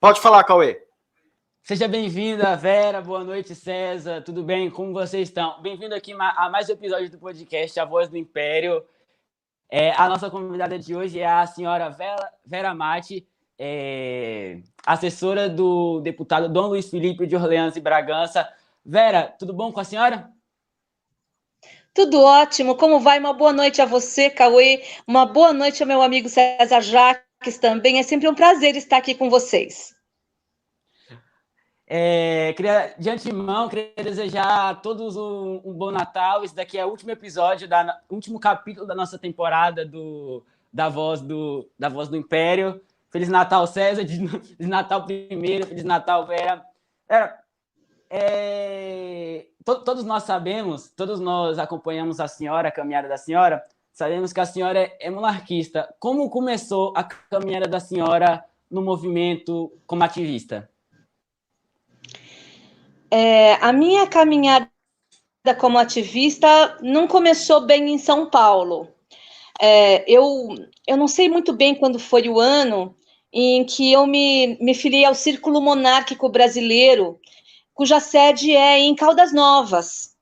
Pode falar, Cauê. Seja bem-vinda, Vera. Boa noite, César. Tudo bem? Como vocês estão? Bem-vindo aqui a mais um episódio do podcast A Voz do Império. A nossa convidada de hoje é a senhora Vera Matti, assessora do deputado Dom Luiz Felipe de Orleans e Bragança. Vera, tudo bom com a senhora? Tudo ótimo. Como vai? Uma boa noite a você, Cauê. Uma boa noite ao meu amigo César Jacques também. É sempre um prazer estar aqui com vocês. De antemão, queria desejar a todos um bom Natal. Esse daqui é o último episódio, último capítulo da nossa temporada da Voz do Império. Feliz Natal, César. Feliz Natal primeiro. Feliz Natal, Vera. Todos nós sabemos, todos nós acompanhamos a senhora, a caminhada da senhora, sabemos que a senhora é monarquista. Como começou a caminhada da senhora no movimento como ativista? A minha caminhada como ativista não começou bem em São Paulo. Eu não sei muito bem quando foi o ano em que eu me filiei ao Círculo Monárquico Brasileiro, cuja sede é em Caldas Novas.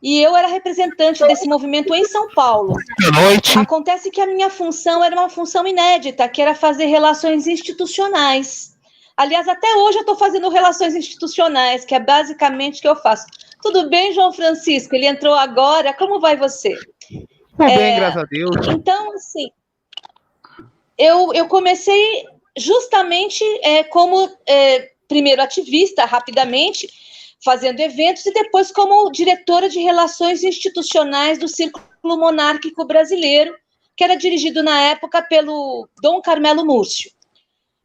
E eu era representante desse movimento em São Paulo. Boa noite. Acontece que a minha função era uma função inédita, que era fazer relações institucionais. Aliás, até hoje eu estou fazendo relações institucionais, que é basicamente o que eu faço. Tudo bem, João Francisco? Ele entrou agora. Como vai você? Tudo bem, graças a Deus. Então, assim, eu comecei justamente como, primeiro, ativista, rapidamente, fazendo eventos, e depois como diretora de relações institucionais do Círculo Monárquico Brasileiro, que era dirigido na época pelo Dom Carmelo Múrcio.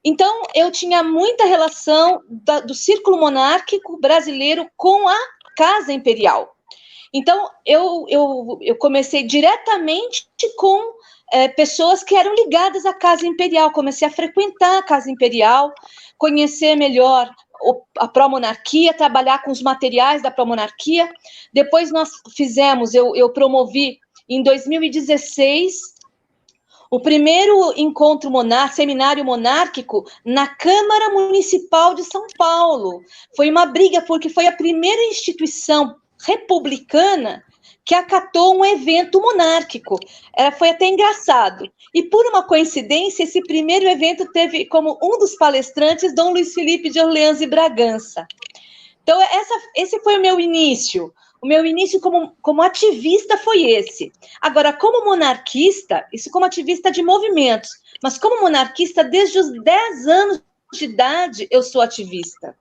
Então, eu tinha muita relação do Círculo Monárquico Brasileiro com a Casa Imperial. Então, eu comecei diretamente com pessoas que eram ligadas à Casa Imperial, comecei a frequentar a Casa Imperial, conhecer melhor a pró-monarquia, trabalhar com os materiais da pró-monarquia. Depois eu promovi, em 2016, o primeiro encontro seminário monárquico na Câmara Municipal de São Paulo. Foi uma briga, porque foi a primeira instituição republicana que acatou um evento monárquico. Foi até engraçado. E, por uma coincidência, esse primeiro evento teve como um dos palestrantes Dom Luiz Felipe de Orleans e Bragança. Então, esse foi o meu início. O meu início como ativista foi esse. Agora, como monarquista, isso como ativista de movimentos, mas como monarquista, desde os 10 anos de idade, eu sou ativista.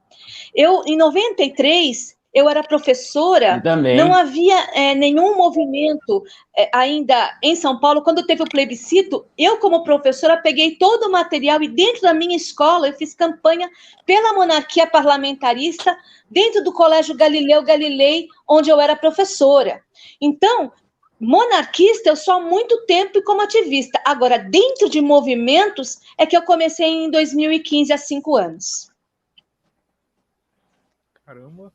Em 93, eu era professora, não havia nenhum movimento ainda em São Paulo. Quando teve o plebiscito, eu, como professora, peguei todo o material e dentro da minha escola eu fiz campanha pela monarquia parlamentarista dentro do Colégio Galileu Galilei, onde eu era professora. Então, monarquista eu sou há muito tempo e como ativista. Agora, dentro de movimentos, é que eu comecei em 2015, há 5 anos. Caramba.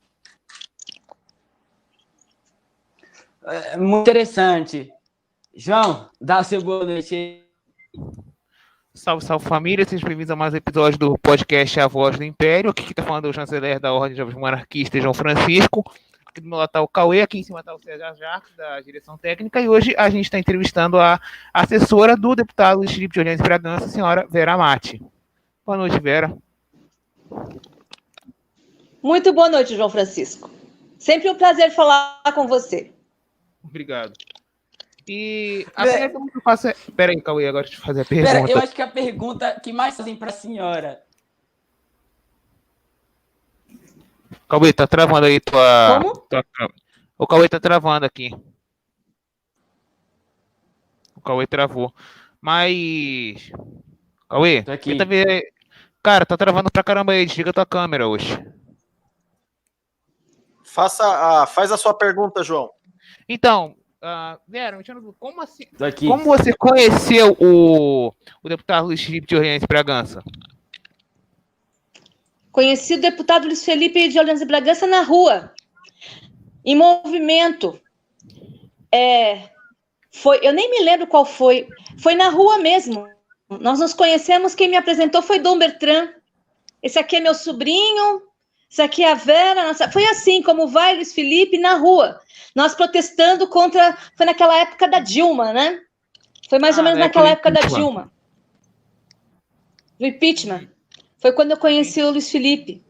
Muito interessante. João, dá o seu boa noite. Salve, salve família, sejam bem-vindos a mais um episódio do podcast A Voz do Império. Aqui que está falando é o chanceler da Ordem dos Monarquistas, João Francisco. Aqui do meu lado está o Cauê, aqui em cima está o César Jacques, da direção técnica. E hoje a gente está entrevistando a assessora do deputado Luiz Felipe de Orleans e Bragança, a senhora Vera Matti. Boa noite, Vera. Muito boa noite, João Francisco. Sempre um prazer falar com você. Obrigado. E a primeira pergunta que eu faço é... Pera aí, Cauê, agora deixa eu fazer a pergunta. Pera, eu acho que a pergunta que mais fazem para a senhora... Cauê, tá travando aí tua... Como? O Cauê tá travando aqui. O Cauê travou. Mas... Cauê, tenta ver... Cara, tá travando pra caramba aí. Desliga tua câmera hoje. Faz a sua pergunta, João. Então, Vera, como assim? Como você conheceu o deputado Luiz Felipe de Orleans e Bragança? Conheci o deputado Luiz Felipe de Orleans e Bragança na rua, em movimento. Eu nem me lembro qual foi. Foi na rua mesmo. Nós nos conhecemos, quem me apresentou foi Dom Bertrand. esse aqui é meu sobrinho, isso aqui é a Vera. Nossa... Foi assim como vai Luiz Felipe na rua. Nós protestando contra... Foi naquela época da Dilma, né? Foi mais ou menos naquela época da Dilma. Do impeachment. Foi quando eu conheci o Luiz Felipe.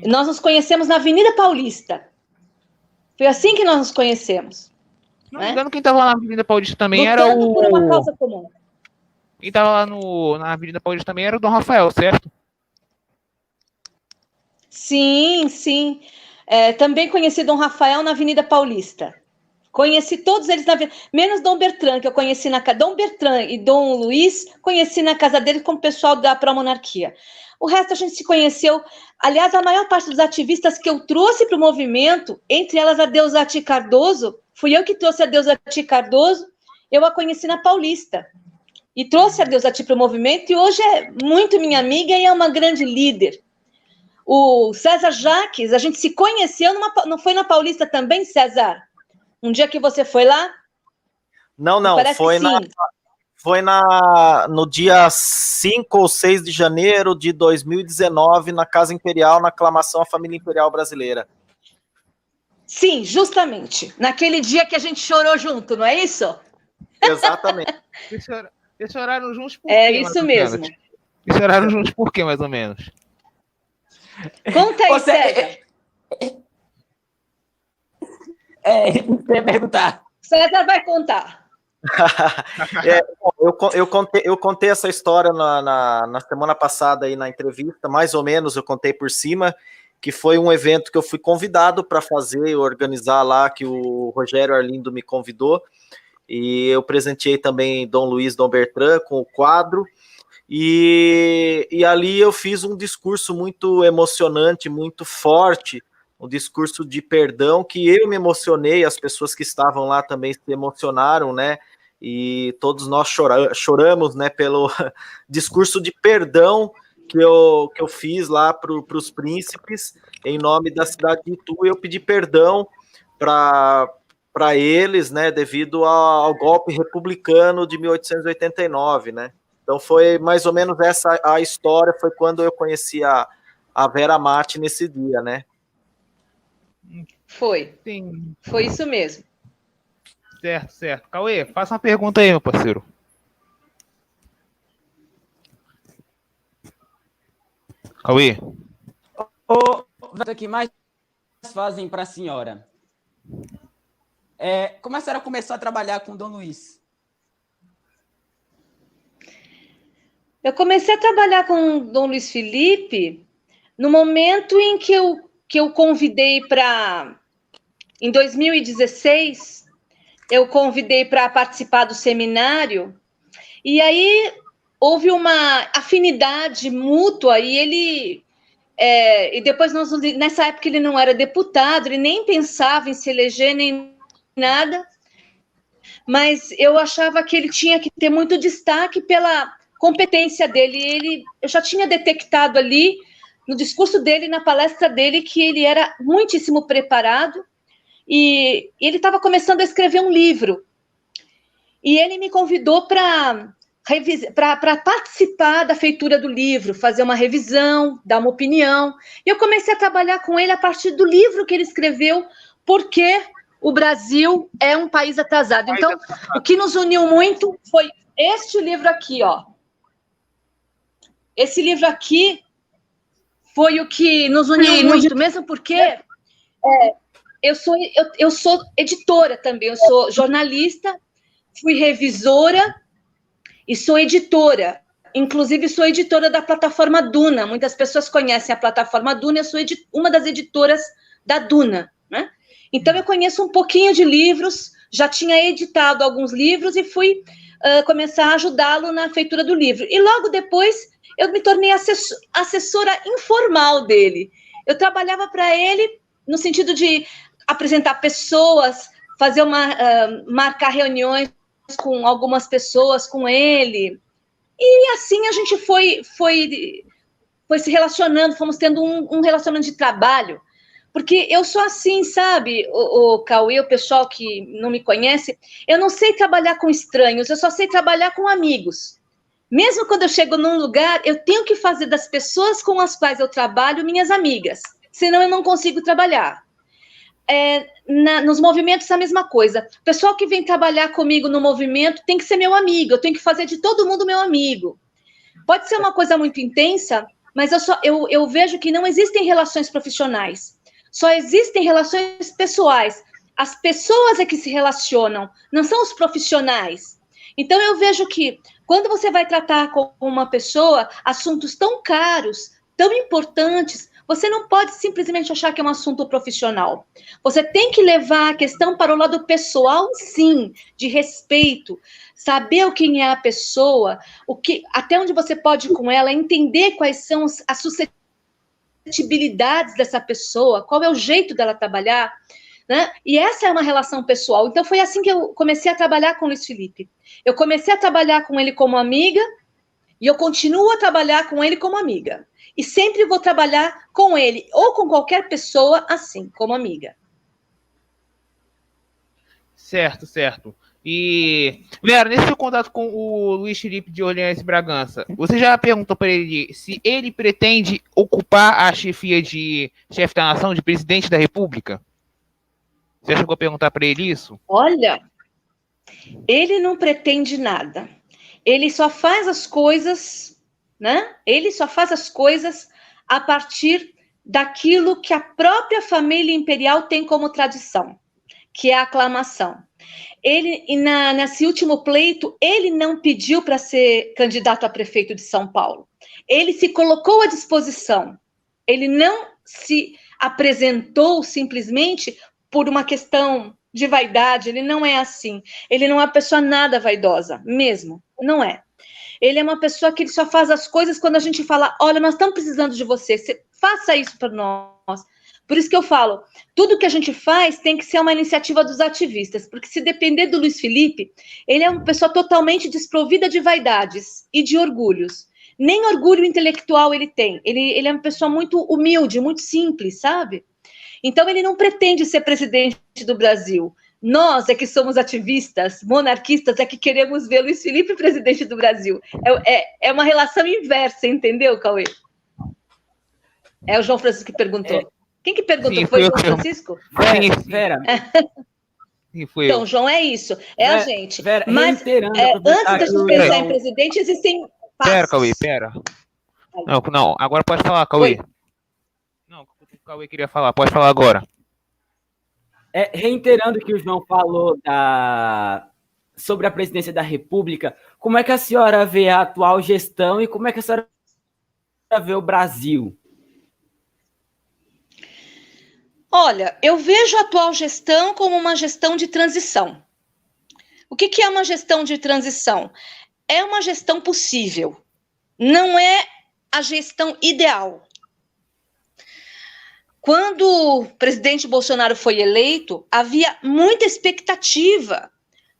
Nós nos conhecemos na Avenida Paulista. Foi assim que nós nos conhecemos. Se não me engano, quem estava lá na Avenida Paulista também Lutando era o... por uma causa comum. Quem estava lá na Avenida Paulista também era o Dom Rafael, certo? Sim, sim. Também conheci Dom Rafael na Avenida Paulista. Conheci todos eles na Avenida... Menos Dom Bertrand, que eu conheci na casa... Dom Bertrand e Dom Luiz, conheci na casa dele com o pessoal da pró-monarquia. O resto a gente se conheceu. Aliás, a maior parte dos ativistas que eu trouxe para o movimento, entre elas a Deusati Cardoso, fui eu que trouxe a Deusati Cardoso, eu a conheci na Paulista. E trouxe a Deusati para o movimento, e hoje é muito minha amiga e é uma grande líder. O César Jaques, a gente se conheceu, não foi na Paulista também, César? Um dia que você foi lá? Não, foi no dia 5 ou 6 de janeiro de 2019, na Casa Imperial, na aclamação à família imperial brasileira. Sim, justamente. Naquele dia que a gente chorou junto, não é isso? Exatamente. Eles choraram juntos por quê? É isso mesmo. Eles choraram juntos por quê, mais ou menos? Conta aí, César. Eu ia perguntar. César vai contar. Eu contei essa história na semana passada aí na entrevista, mais ou menos, eu contei por cima, que foi um evento que eu fui convidado para fazer, organizar lá, que o Rogério Arlindo me convidou, e eu presenteei também Dom Luiz, Dom Bertrand com o quadro, e ali eu fiz um discurso muito emocionante, muito forte, um discurso de perdão, que eu me emocionei, as pessoas que estavam lá também se emocionaram, né, e todos nós choramos, né, pelo discurso de perdão que eu fiz lá para os príncipes, em nome da cidade de Itu. Eu pedi perdão para eles, né, devido ao golpe republicano de 1889, né. Então foi mais ou menos essa a história, foi quando eu conheci a Vera Matte nesse dia, né. Foi. Sim. Foi isso mesmo. Certo. Cauê, faça uma pergunta aí, meu parceiro. Cauê. O que mais fazem para a senhora? Como a senhora começou a trabalhar com o Dom Luiz? Eu comecei a trabalhar com o Dom Luiz Felipe no momento em que eu convidei para... Em 2016, eu convidei para participar do seminário, e aí houve uma afinidade mútua, e ele... e depois, nessa época, ele não era deputado, ele nem pensava em se eleger, nem nada, mas eu achava que ele tinha que ter muito destaque pela competência dele. Eu já tinha detectado ali, no discurso dele, na palestra dele, que ele era muitíssimo preparado, e ele estava começando a escrever um livro. E ele me convidou para participar da feitura do livro, fazer uma revisão, dar uma opinião. E eu comecei a trabalhar com ele a partir do livro que ele escreveu, Porque o Brasil é um país atrasado. Então, o que nos uniu muito foi este livro aqui, ó. Esse livro aqui foi o que nos uniu muito, mesmo porque eu sou editora também, eu sou jornalista, fui revisora e sou editora. Inclusive, sou editora da plataforma Duna. Muitas pessoas conhecem a plataforma Duna, eu sou uma das editoras da Duna, né? Então, eu conheço um pouquinho de livros, já tinha editado alguns livros e fui começar a ajudá-lo na feitura do livro. E logo depois, eu me tornei assessora informal dele. Eu trabalhava para ele no sentido de apresentar pessoas, fazer marcar reuniões com algumas pessoas com ele. E assim a gente foi se relacionando, fomos tendo um relacionamento de trabalho. Porque eu sou assim, sabe, o Cauê, o pessoal que não me conhece, eu não sei trabalhar com estranhos, eu só sei trabalhar com amigos. Mesmo quando eu chego num lugar, eu tenho que fazer das pessoas com as quais eu trabalho minhas amigas, senão eu não consigo trabalhar. Nos movimentos, a mesma coisa. O pessoal que vem trabalhar comigo no movimento tem que ser meu amigo, eu tenho que fazer de todo mundo meu amigo. Pode ser uma coisa muito intensa, mas eu vejo que não existem relações profissionais, só existem relações pessoais. As pessoas é que se relacionam, não são os profissionais. Então, eu vejo que quando você vai tratar com uma pessoa assuntos tão caros, tão importantes, você não pode simplesmente achar que é um assunto profissional. Você tem que levar a questão para o lado pessoal, sim, de respeito, saber quem é a pessoa, até onde você pode ir com ela, entender quais são as suscetibilidades dessa pessoa, qual é o jeito dela trabalhar, né? E essa é uma relação pessoal. Então, foi assim que eu comecei a trabalhar com o Luiz Felipe. Eu comecei a trabalhar com ele como amiga e eu continuo a trabalhar com ele como amiga. E sempre vou trabalhar com ele ou com qualquer pessoa assim, como amiga. Certo, certo. E, Vera, nesse seu contato com o Luiz Felipe de Orleans Bragança, você já perguntou para ele se ele pretende ocupar a chefia de chefe da nação, de presidente da República? Você chegou a perguntar para ele isso? Olha, ele não pretende nada. Ele só faz as coisas, né? Ele só faz as coisas a partir daquilo que a própria família imperial tem como tradição, que é a aclamação. Ele, nesse último pleito, ele não pediu para ser candidato a prefeito de São Paulo. Ele se colocou à disposição. Ele não se apresentou simplesmente por uma questão de vaidade. Ele não é assim. Ele não é uma pessoa nada vaidosa, mesmo. Não é. Ele é uma pessoa que ele só faz as coisas quando a gente fala, olha, nós estamos precisando de você, faça isso para nós. Por isso que eu falo, tudo que a gente faz tem que ser uma iniciativa dos ativistas, porque se depender do Luiz Felipe, ele é uma pessoa totalmente desprovida de vaidades e de orgulhos. Nem orgulho intelectual ele tem. Ele é uma pessoa muito humilde, muito simples, sabe? Então, ele não pretende ser presidente do Brasil. Nós é que somos ativistas, monarquistas, é que queremos ver Luiz Felipe presidente do Brasil. É uma relação inversa, entendeu, Cauê? É o João Francisco que perguntou. Quem que perguntou? Sim, foi o João Francisco? Vera. Sim, foi então, eu. João, é isso. É a gente. Vera, mas antes da gente pensar em presidente, existem passos. Pera, Cauê, pera. Não, agora pode falar, Cauê. Oi. Não, o Cauê queria falar, pode falar agora. Reiterando o que o João falou sobre a presidência da República, como é que a senhora vê a atual gestão e como é que a senhora vê o Brasil? Olha, eu vejo a atual gestão como uma gestão de transição. O que é uma gestão de transição? É uma gestão possível, não é a gestão ideal. Quando o presidente Bolsonaro foi eleito, havia muita expectativa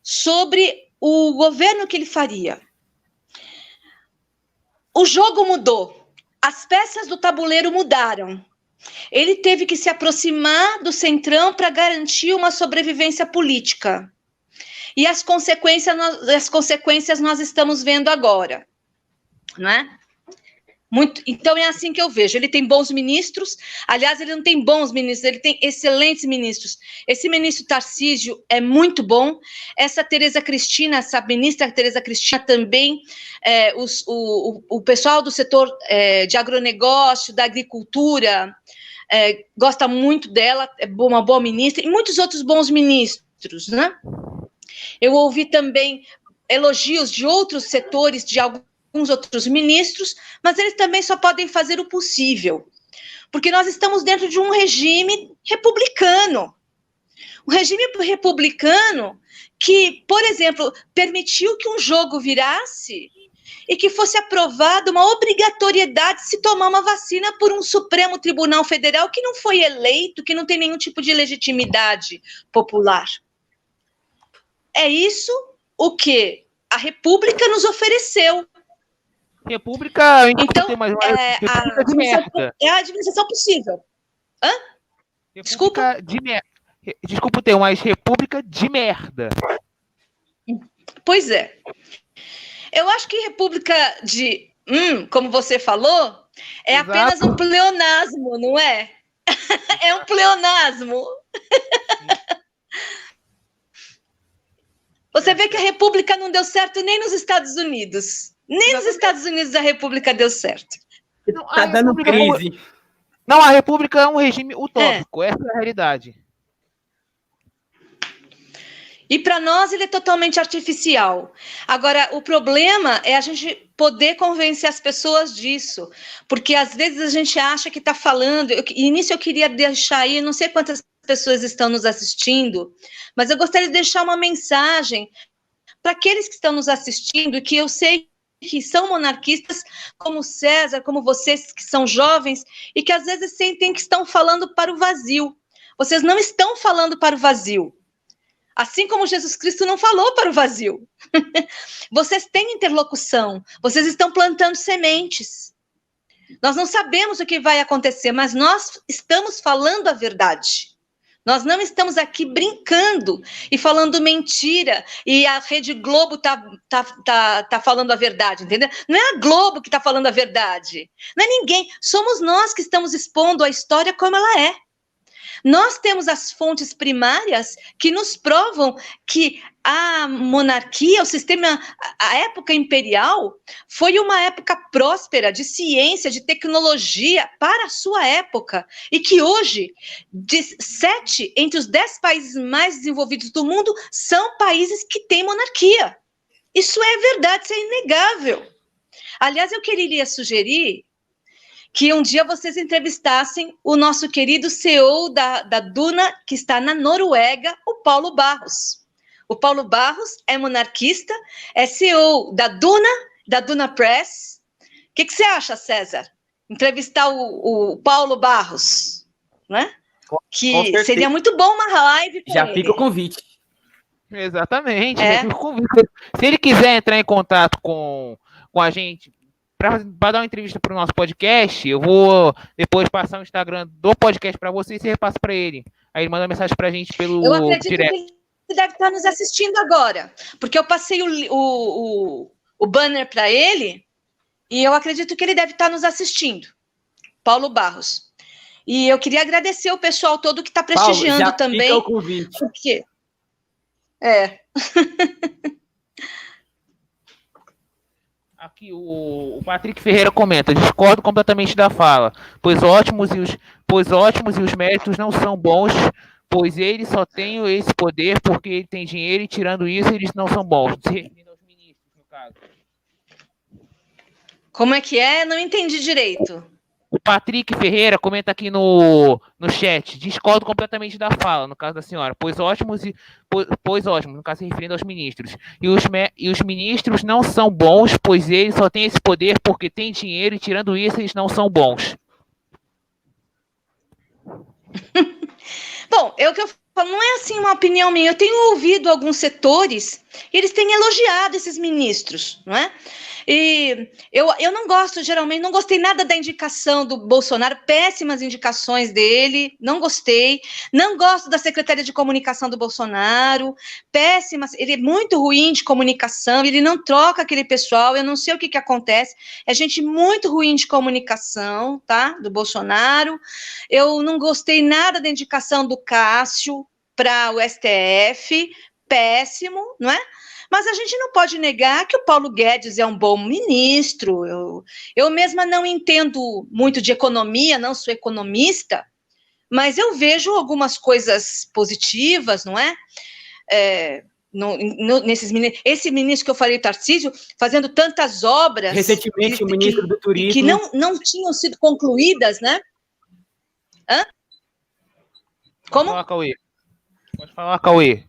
sobre o governo que ele faria. O jogo mudou, as peças do tabuleiro mudaram. Ele teve que se aproximar do centrão para garantir uma sobrevivência política. E as consequências nós estamos vendo agora, né? Então, é assim que eu vejo. Ele tem bons ministros. Aliás, ele não tem bons ministros, ele tem excelentes ministros. Esse ministro Tarcísio é muito bom. Essa Tereza Cristina, essa ministra Tereza Cristina também, o pessoal do setor de agronegócio, da agricultura, gosta muito dela, é uma boa ministra, e muitos outros bons ministros, né? Eu ouvi também elogios de outros setores, de alguns outros ministros, mas eles também só podem fazer o possível, porque nós estamos dentro de um regime republicano. Um regime republicano que, por exemplo, permitiu que um jogo virasse e que fosse aprovada uma obrigatoriedade de se tomar uma vacina por um Supremo Tribunal Federal que não foi eleito, que não tem nenhum tipo de legitimidade popular. É isso o que a República nos ofereceu. República, então, República de merda. É a administração possível. Hã? Desculpa. Desculpa o termo, mas República de merda. Pois é. Eu acho que república de como você falou, é Exato. apenas um pleonasmo, não é? É um pleonasmo. Você vê que a república não deu certo nem nos Estados Unidos. Nem nos Estados Unidos a república deu certo. Não, Tá dando crise. Não, a república é um regime utópico, essa é a realidade. E para nós ele é totalmente artificial. Agora, o problema é a gente poder convencer as pessoas disso, porque às vezes a gente acha que está falando, e nisso eu queria deixar aí, não sei quantas pessoas estão nos assistindo, mas eu gostaria de deixar uma mensagem para aqueles que estão nos assistindo, que eu sei que são monarquistas, como César, como vocês que são jovens, e que às vezes sentem que estão falando para o vazio. Vocês não estão falando para o vazio. Assim como Jesus Cristo não falou para o vazio. Vocês têm interlocução, vocês estão plantando sementes. Nós não sabemos o que vai acontecer, mas nós estamos falando a verdade. Nós não estamos aqui brincando e falando mentira, e a Rede Globo tá falando a verdade, entendeu? Não é a Globo que está falando a verdade, não é ninguém, somos nós que estamos expondo a história como ela é. Nós temos as fontes primárias que nos provam que a monarquia, o sistema, a época imperial, foi uma época próspera de ciência, de tecnologia para a sua época. E que hoje, de 7 entre os 10 países mais desenvolvidos do mundo, são países que têm monarquia. Isso é verdade, isso é inegável. Aliás, eu queria sugerir que um dia vocês entrevistassem o nosso querido CEO da Duna, que está na Noruega, o Paulo Barros. O Paulo Barros é monarquista, é CEO da Duna Press. O que você acha, César? Entrevistar o Paulo Barros, né? Que seria muito bom uma live com Já ele. fica o convite. Exatamente. Já fica o convite. Se ele quiser entrar em contato com a gente, para dar uma entrevista para o nosso podcast, eu vou depois passar o Instagram do podcast para você e você repassa para ele. Aí ele manda mensagem para a gente pelo Eu acredito direct. que ele deve estar nos assistindo agora, porque eu passei o banner para ele e eu acredito que ele deve estar nos assistindo. Paulo Barros. E eu queria agradecer o pessoal todo que está prestigiando Paulo, já também. fica o convite. Porque Aqui o Patrick Ferreira comenta: discordo completamente da fala, pois ótimos e os méritos não são bons, pois ele só tem esse poder porque ele tem dinheiro e tirando isso eles não são bons. Se referindo aos ministros, no caso. Como é que é? Não entendi direito. O Patrick Ferreira comenta aqui no chat: discordo completamente da fala, no caso da senhora, pois ótimos, no caso se referindo aos ministros. E os ministros não são bons, pois eles só têm esse poder porque têm dinheiro e tirando isso eles não são bons. Bom, é o que eu falo, não é assim uma opinião minha. Eu tenho ouvido alguns setores e eles têm elogiado esses ministros, não é? E eu não gosto, geralmente, não gostei nada da indicação do Bolsonaro, péssimas indicações dele, não gostei. Não gosto da Secretaria de Comunicação do Bolsonaro, péssimas, ele é muito ruim de comunicação, ele não troca aquele pessoal, eu não sei o que acontece, é gente muito ruim de comunicação, tá? Do Bolsonaro. Eu não gostei nada da indicação do Cássio para o STF, péssimo, não é? Mas a gente não pode negar que o Paulo Guedes é um bom ministro. Eu mesma não entendo muito de economia, não sou economista, mas eu vejo algumas coisas positivas, não é? Esse ministro que eu falei, Tarcísio, fazendo tantas obras... Recentemente, o ministro do Turismo... Que não tinham sido concluídas, né? Hã? Como? Pode falar, Cauê.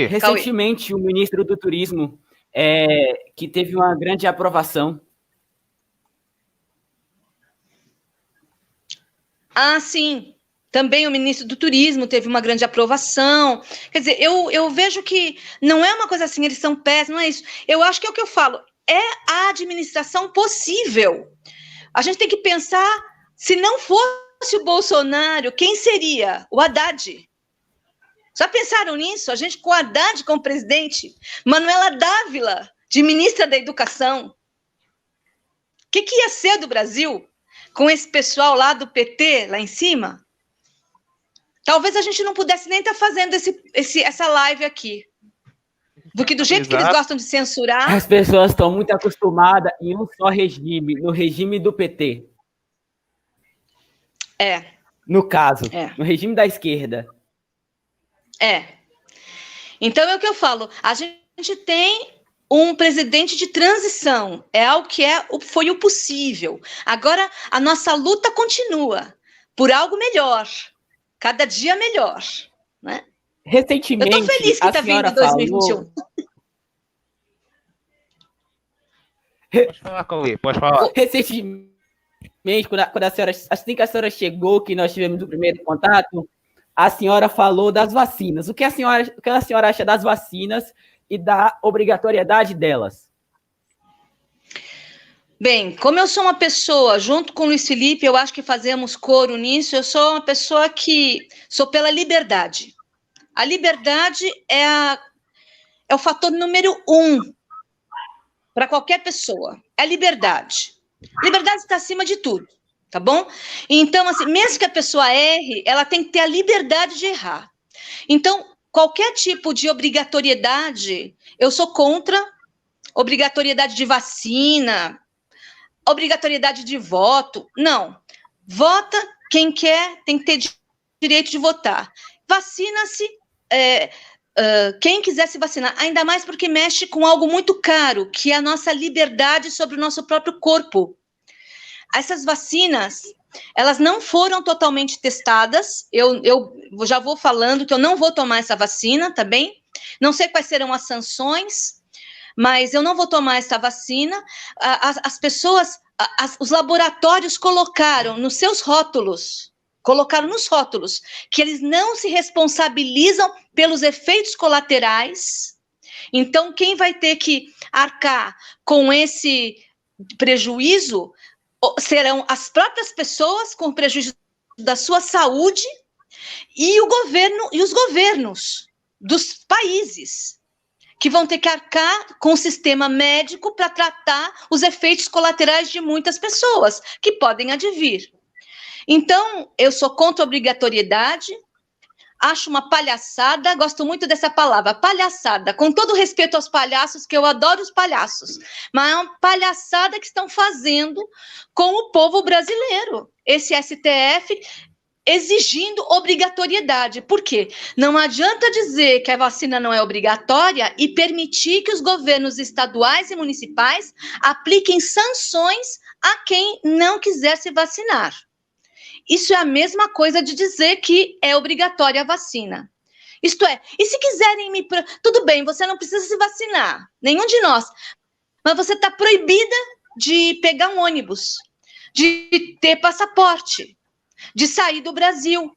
Recentemente, o ministro do Turismo, que teve uma grande aprovação. Ah, sim. Também o ministro do Turismo teve uma grande aprovação. Quer dizer, eu vejo que não é uma coisa assim, eles são péssimos, não é isso. Eu acho que é o que eu falo, é a administração possível. A gente tem que pensar, se não fosse o Bolsonaro, quem seria? O Haddad. Já pensaram nisso? A gente com o Haddad como presidente, Manuela Dávila de ministra da Educação. O que ia ser do Brasil com esse pessoal lá do PT, lá em cima? Talvez a gente não pudesse nem estar fazendo essa live aqui. Porque do jeito que eles gostam de censurar... As pessoas estão muito acostumadas em um só regime, no regime do PT. No caso, no regime da esquerda. Então é o que eu falo. A gente tem um presidente de transição. É algo que foi o possível. Agora, a nossa luta continua por algo melhor. Cada dia melhor. Né? Recentemente, eu tô feliz que está vindo 2021. Pode falar, Cauê, pode falar. Recentemente, assim que a senhora chegou, que nós tivemos o primeiro contato, a senhora falou das vacinas. O que a senhora acha das vacinas e da obrigatoriedade delas? Bem, como eu sou uma pessoa, junto com o Luiz Felipe, eu acho que fazemos coro nisso, eu sou uma pessoa que sou pela liberdade. A liberdade é o fator número 1 para qualquer pessoa. É a liberdade. Liberdade está acima de tudo, tá bom? Então, assim, mesmo que a pessoa erre, ela tem que ter a liberdade de errar. Então, qualquer tipo de obrigatoriedade, eu sou contra. Obrigatoriedade de vacina, obrigatoriedade de voto, não. Vota quem quer, tem que ter direito de votar. Vacina-se quem quiser se vacinar, ainda mais porque mexe com algo muito caro, que é a nossa liberdade sobre o nosso próprio corpo. Essas vacinas, elas não foram totalmente testadas, eu já vou falando que eu não vou tomar essa vacina, tá bem? Não sei quais serão as sanções, mas eu não vou tomar essa vacina. As pessoas, os laboratórios colocaram nos seus rótulos, que eles não se responsabilizam pelos efeitos colaterais. Então, quem vai ter que arcar com esse prejuízo serão as próprias pessoas, com prejuízo da sua saúde, e o governo e os governos dos países, que vão ter que arcar com o sistema médico para tratar os efeitos colaterais de muitas pessoas que podem advir. Então, eu sou contra a obrigatoriedade, acho uma palhaçada, gosto muito dessa palavra, palhaçada, com todo respeito aos palhaços, que eu adoro os palhaços, mas é uma palhaçada que estão fazendo com o povo brasileiro, esse STF exigindo obrigatoriedade. Por quê? Não adianta dizer que a vacina não é obrigatória e permitir que os governos estaduais e municipais apliquem sanções a quem não quiser se vacinar. Isso é a mesma coisa de dizer que é obrigatória a vacina. Isto é, e se quiserem tudo bem, você não precisa se vacinar, nenhum de nós, mas você está proibida de pegar um ônibus, de ter passaporte, de sair do Brasil,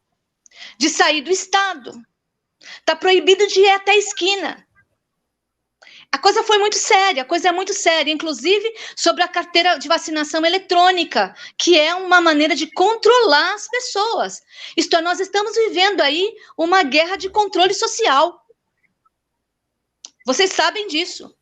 de sair do estado. Está proibido de ir até a esquina. A coisa foi muito séria, a coisa é muito séria, inclusive sobre a carteira de vacinação eletrônica, que é uma maneira de controlar as pessoas. Isto é, nós estamos vivendo aí uma guerra de controle social. Vocês sabem disso.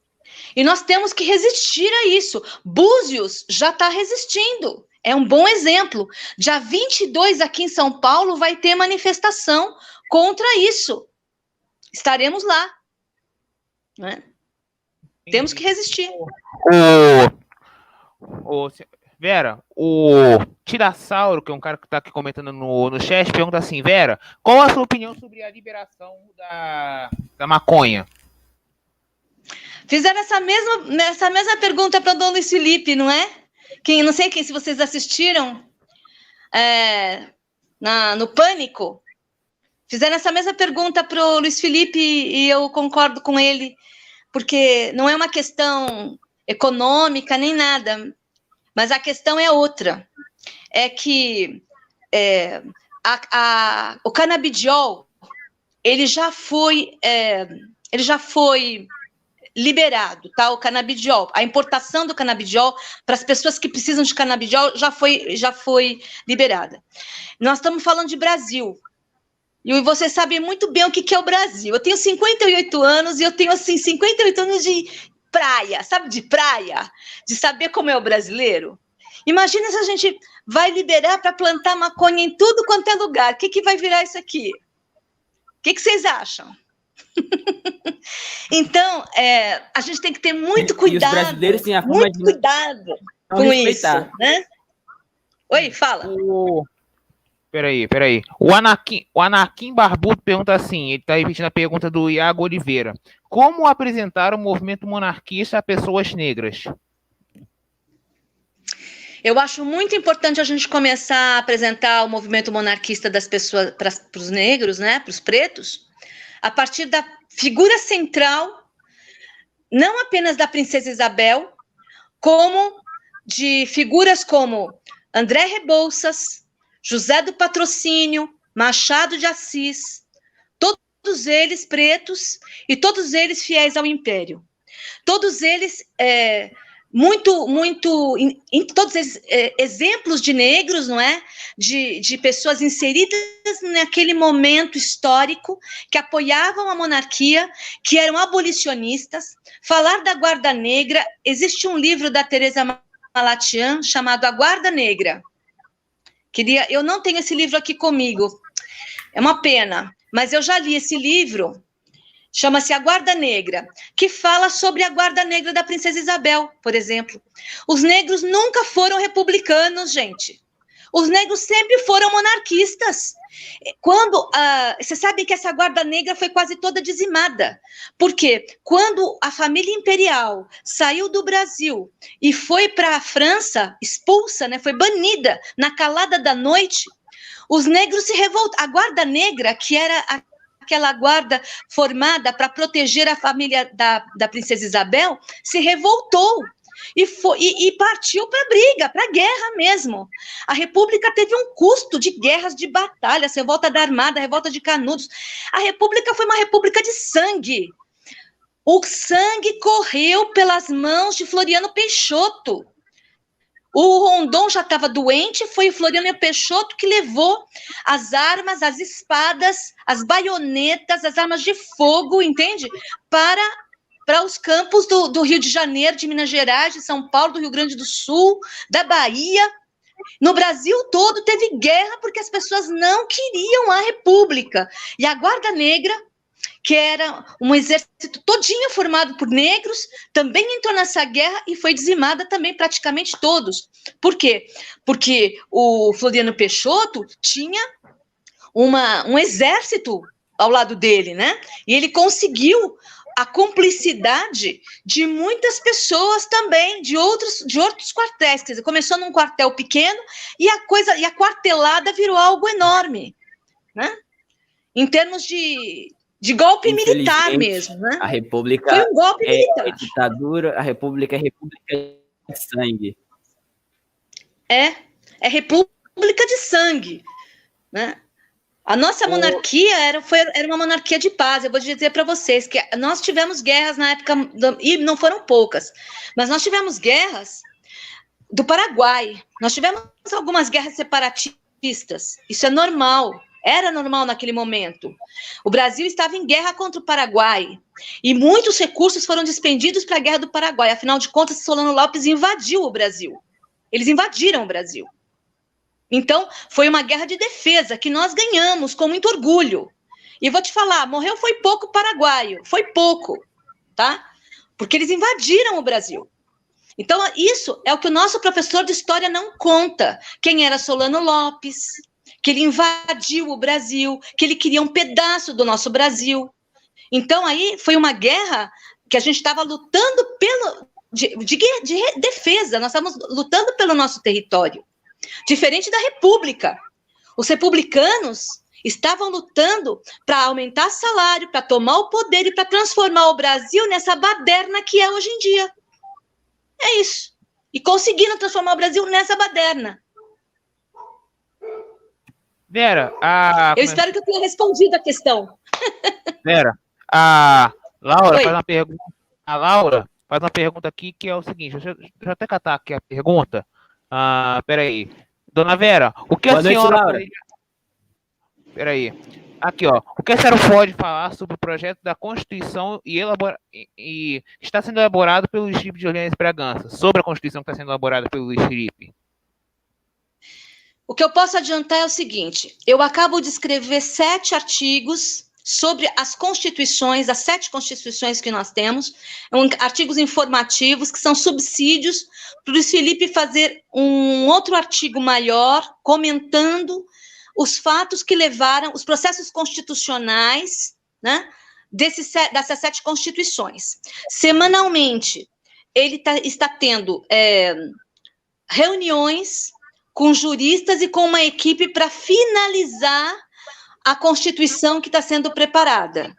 E nós temos que resistir a isso. Búzios já está resistindo. É um bom exemplo. Dia 22, aqui em São Paulo, vai ter manifestação contra isso. Estaremos lá. Né? Temos que resistir. Vera, o Tirassauro, que é um cara que está aqui comentando no chat, pergunta assim, Vera, qual a sua opinião sobre a liberação da maconha? Fizeram essa mesma pergunta para o Dom Luiz Felipe, não é? Não sei se vocês assistiram no Pânico. Fizeram essa mesma pergunta para o Luiz Felipe e eu concordo com ele, porque não é uma questão econômica nem nada, mas a questão é outra. É que o canabidiol, ele já foi liberado, tá? O canabidiol, a importação do canabidiol para as pessoas que precisam de canabidiol já foi liberada. Nós estamos falando de Brasil. E você sabe muito bem o que é o Brasil. Eu tenho 58 anos e eu tenho, assim, 58 anos de praia, sabe, de praia, de saber como é o brasileiro. Imagina se a gente vai liberar para plantar maconha em tudo quanto é lugar. O que vai virar isso aqui? O que vocês acham? Então, a gente tem que ter muito cuidado. E os brasileiros têm a fama muito cuidado com respeitar. isso, né? Oi, fala. Peraí. O Anakin Barbudo pergunta assim, ele está repetindo a pergunta do Iago Oliveira. Como apresentar o movimento monarquista a pessoas negras? Eu acho muito importante a gente começar a apresentar o movimento monarquista das pessoas para os negros, né, para os pretos, a partir da figura central, não apenas da princesa Isabel, como de figuras como André Rebouças, José do Patrocínio, Machado de Assis, todos eles pretos e todos eles fiéis ao Império. Todos eles todos esses exemplos de negros, não é? De pessoas inseridas naquele momento histórico, que apoiavam a monarquia, que eram abolicionistas. Falar da Guarda Negra, existe um livro da Teresa Malatian chamado A Guarda Negra. Eu não tenho esse livro aqui comigo, é uma pena, mas eu já li esse livro. Chama-se A Guarda Negra, que fala sobre a Guarda Negra da Princesa Isabel, por exemplo. Os negros nunca foram republicanos, gente. Os negros sempre foram monarquistas. Você sabe que essa Guarda Negra foi quase toda dizimada. Porque quando a família imperial saiu do Brasil e foi para a França, expulsa, né, foi banida na calada da noite, os negros se revoltaram. A Guarda Negra, que era aquela guarda formada para proteger a família da princesa Isabel, se revoltou e partiu para a briga, para a guerra mesmo. A República teve um custo de guerras, de batalhas, revolta da Armada, revolta de Canudos. A República foi uma república de sangue. O sangue correu pelas mãos de Floriano Peixoto. O Rondon já estava doente, foi o Floriano Peixoto que levou as armas, as espadas, as baionetas, as armas de fogo, entende? Para os campos do Rio de Janeiro, de Minas Gerais, de São Paulo, do Rio Grande do Sul, da Bahia. No Brasil todo teve guerra porque as pessoas não queriam a República. E a Guarda Negra, que era um exército todinho formado por negros, também entrou nessa guerra e foi dizimada também praticamente todos. Por quê? Porque o Floriano Peixoto tinha um exército ao lado dele, né? E ele conseguiu a cumplicidade de muitas pessoas também, de outros quartéis. Quer dizer, começou num quartel pequeno e a quartelada virou algo enorme, né? Em termos de golpe militar mesmo, né? A República foi um golpe militar. É ditadura, a República é república de sangue. É república de sangue, né? A nossa monarquia era uma monarquia de paz. Eu vou dizer para vocês que nós tivemos guerras na época, e não foram poucas, mas nós tivemos guerras do Paraguai. Nós tivemos algumas guerras separatistas. Isso é normal. Era normal naquele momento. O Brasil estava em guerra contra o Paraguai. E muitos recursos foram despendidos para a guerra do Paraguai. Afinal de contas, Solano Lopes invadiu o Brasil. Eles invadiram o Brasil. Então, foi uma guerra de defesa que nós ganhamos com muito orgulho. E vou te falar, morreu foi pouco paraguaio. Foi pouco, tá? Porque eles invadiram o Brasil. Então, isso é o que o nosso professor de história não conta. Quem era Solano Lopes, que ele invadiu o Brasil, que ele queria um pedaço do nosso Brasil. Então, aí foi uma guerra que a gente estava lutando de defesa, nós estávamos lutando pelo nosso território. Diferente da República. Os republicanos estavam lutando para aumentar salário, para tomar o poder e para transformar o Brasil nessa baderna que é hoje em dia. É isso. E conseguiram transformar o Brasil nessa baderna. Vera, eu espero que eu tenha respondido a questão. Vera, a Laura Oi. faz uma pergunta. A Laura faz uma pergunta aqui que é o seguinte. Deixa eu até catar aqui a pergunta. Peraí. Dona Vera, o que Boa a noite, senhora... Laura. Peraí. Aqui, ó. O que a senhora pode falar sobre o projeto da Constituição e está sendo elaborado pelo Luiz Felipe de Orleans Bragança, sobre a Constituição que está sendo elaborada pelo Luiz Felipe? O que eu posso adiantar é o seguinte: eu acabo de escrever 7 artigos sobre as constituições, as 7 constituições que nós temos, artigos informativos que são subsídios para o Luiz Felipe fazer um outro artigo maior, comentando os fatos que levaram, os processos constitucionais, né, dessas 7 constituições. Semanalmente, ele está tendo reuniões com juristas e com uma equipe para finalizar a Constituição que está sendo preparada.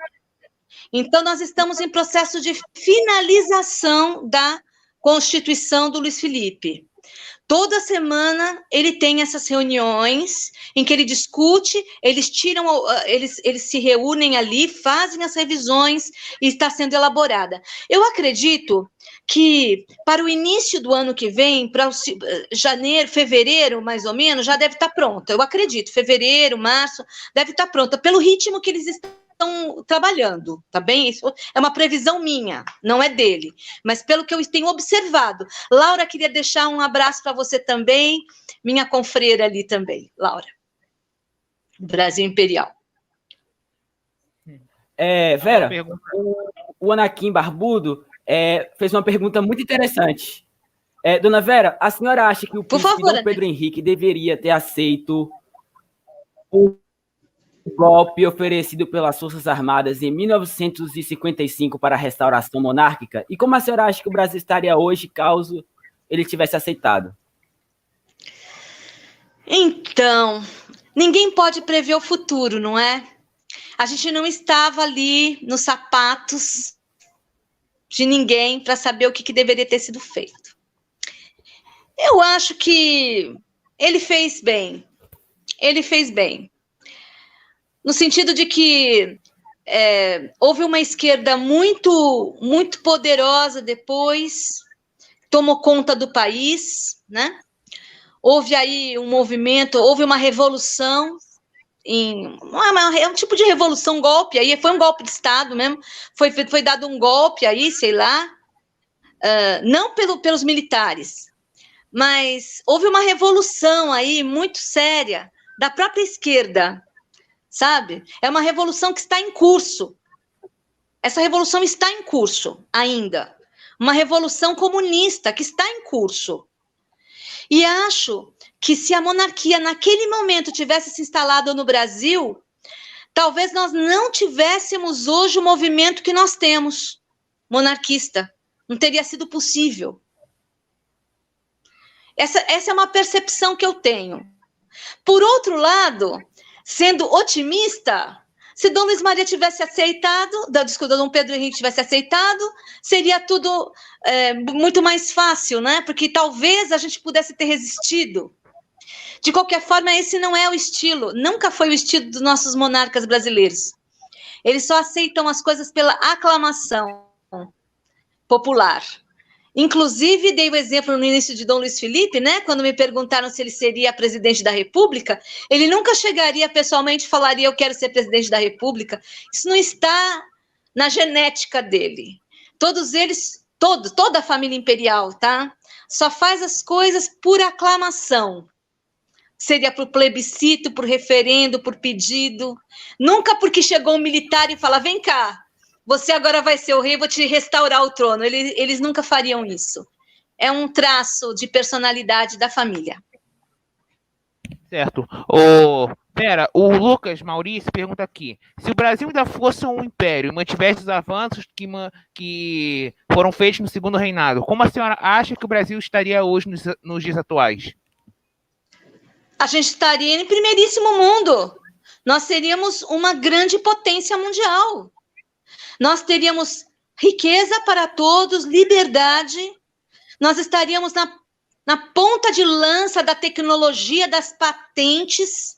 Então, nós estamos em processo de finalização da Constituição do Luiz Felipe. Toda semana ele tem essas reuniões em que ele discute, eles se reúnem ali, fazem as revisões e está sendo elaborada. Eu acredito que para o início do ano que vem, para janeiro, fevereiro, mais ou menos, já deve estar pronta. Eu acredito, fevereiro, março, deve estar pronta, pelo ritmo que eles estão trabalhando, tá bem? Isso é uma previsão minha, não é dele, mas pelo que eu tenho observado. Laura, queria deixar um abraço para você também, minha confreira ali também, Laura, Brasil Imperial. Vera, o Anakin Barbudo fez uma pergunta muito interessante. Dona Vera, a senhora acha que o príncipe Dom Pedro Henrique deveria ter aceito o golpe oferecido pelas Forças Armadas em 1955 para a restauração monárquica? E como a senhora acha que o Brasil estaria hoje caso ele tivesse aceitado? Então, ninguém pode prever o futuro, não é? A gente não estava ali nos sapatos de ninguém para saber o que deveria ter sido feito. Eu acho que ele fez bem. Ele fez bem. No sentido de que houve uma esquerda muito, muito poderosa depois, tomou conta do país, né? Houve aí um movimento, houve uma revolução, é um tipo de revolução, golpe, aí foi um golpe de Estado mesmo, foi dado um golpe aí, sei lá, não pelos militares, mas houve uma revolução aí muito séria da própria esquerda, sabe? É uma revolução que está em curso. Essa revolução está em curso ainda. Uma revolução comunista que está em curso. E acho que se a monarquia naquele momento tivesse se instalado no Brasil, talvez nós não tivéssemos hoje o movimento que nós temos, monarquista. Não teria sido possível. Essa é uma percepção que eu tenho. Por outro lado, sendo otimista, se Dom Luiz Maria tivesse aceitado, Dom Pedro Henrique tivesse aceitado, seria tudo muito mais fácil, né? Porque talvez a gente pudesse ter resistido. De qualquer forma, esse não é o estilo, nunca foi o estilo dos nossos monarcas brasileiros. Eles só aceitam as coisas pela aclamação popular. Inclusive, dei o exemplo no início de Dom Luiz Felipe, né? Quando me perguntaram se ele seria presidente da República, ele nunca chegaria pessoalmente e falaria: eu quero ser presidente da República. Isso não está na genética dele. Todos eles, toda a família imperial, tá? Só faz as coisas por aclamação. Seria por plebiscito, por referendo, por pedido. Nunca porque chegou um militar e fala: vem cá, você agora vai ser o rei, vou te restaurar o trono. Eles nunca fariam isso. É um traço de personalidade da família. Certo. Pera, o Lucas Maurício pergunta aqui: se o Brasil ainda fosse um império e mantivesse os avanços que foram feitos no segundo reinado, como a senhora acha que o Brasil estaria hoje nos dias atuais? A gente estaria em primeiríssimo mundo. Nós seríamos uma grande potência mundial. Nós teríamos riqueza para todos, liberdade. Nós estaríamos na ponta de lança da tecnologia, das patentes.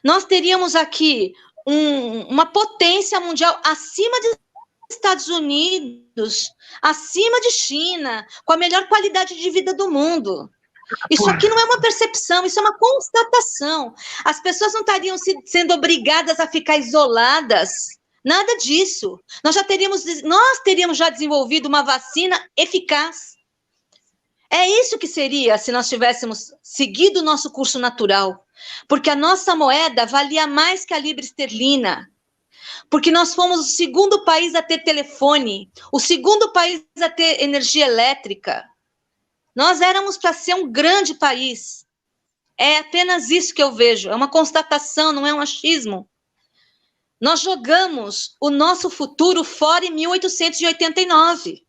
Nós teríamos aqui uma potência mundial acima dos Estados Unidos, acima de China, com a melhor qualidade de vida do mundo. Isso aqui não é uma percepção, isso é uma constatação. As pessoas não estariam sendo obrigadas a ficar isoladas. Nada disso. Nós teríamos já desenvolvido uma vacina eficaz. É isso que seria se nós tivéssemos seguido o nosso curso natural. Porque a nossa moeda valia mais que a libra esterlina. Porque nós fomos o segundo país a ter telefone, o segundo país a ter energia elétrica. Nós éramos para ser um grande país. É apenas isso que eu vejo. É uma constatação, não é um achismo. Nós jogamos o nosso futuro fora em 1889.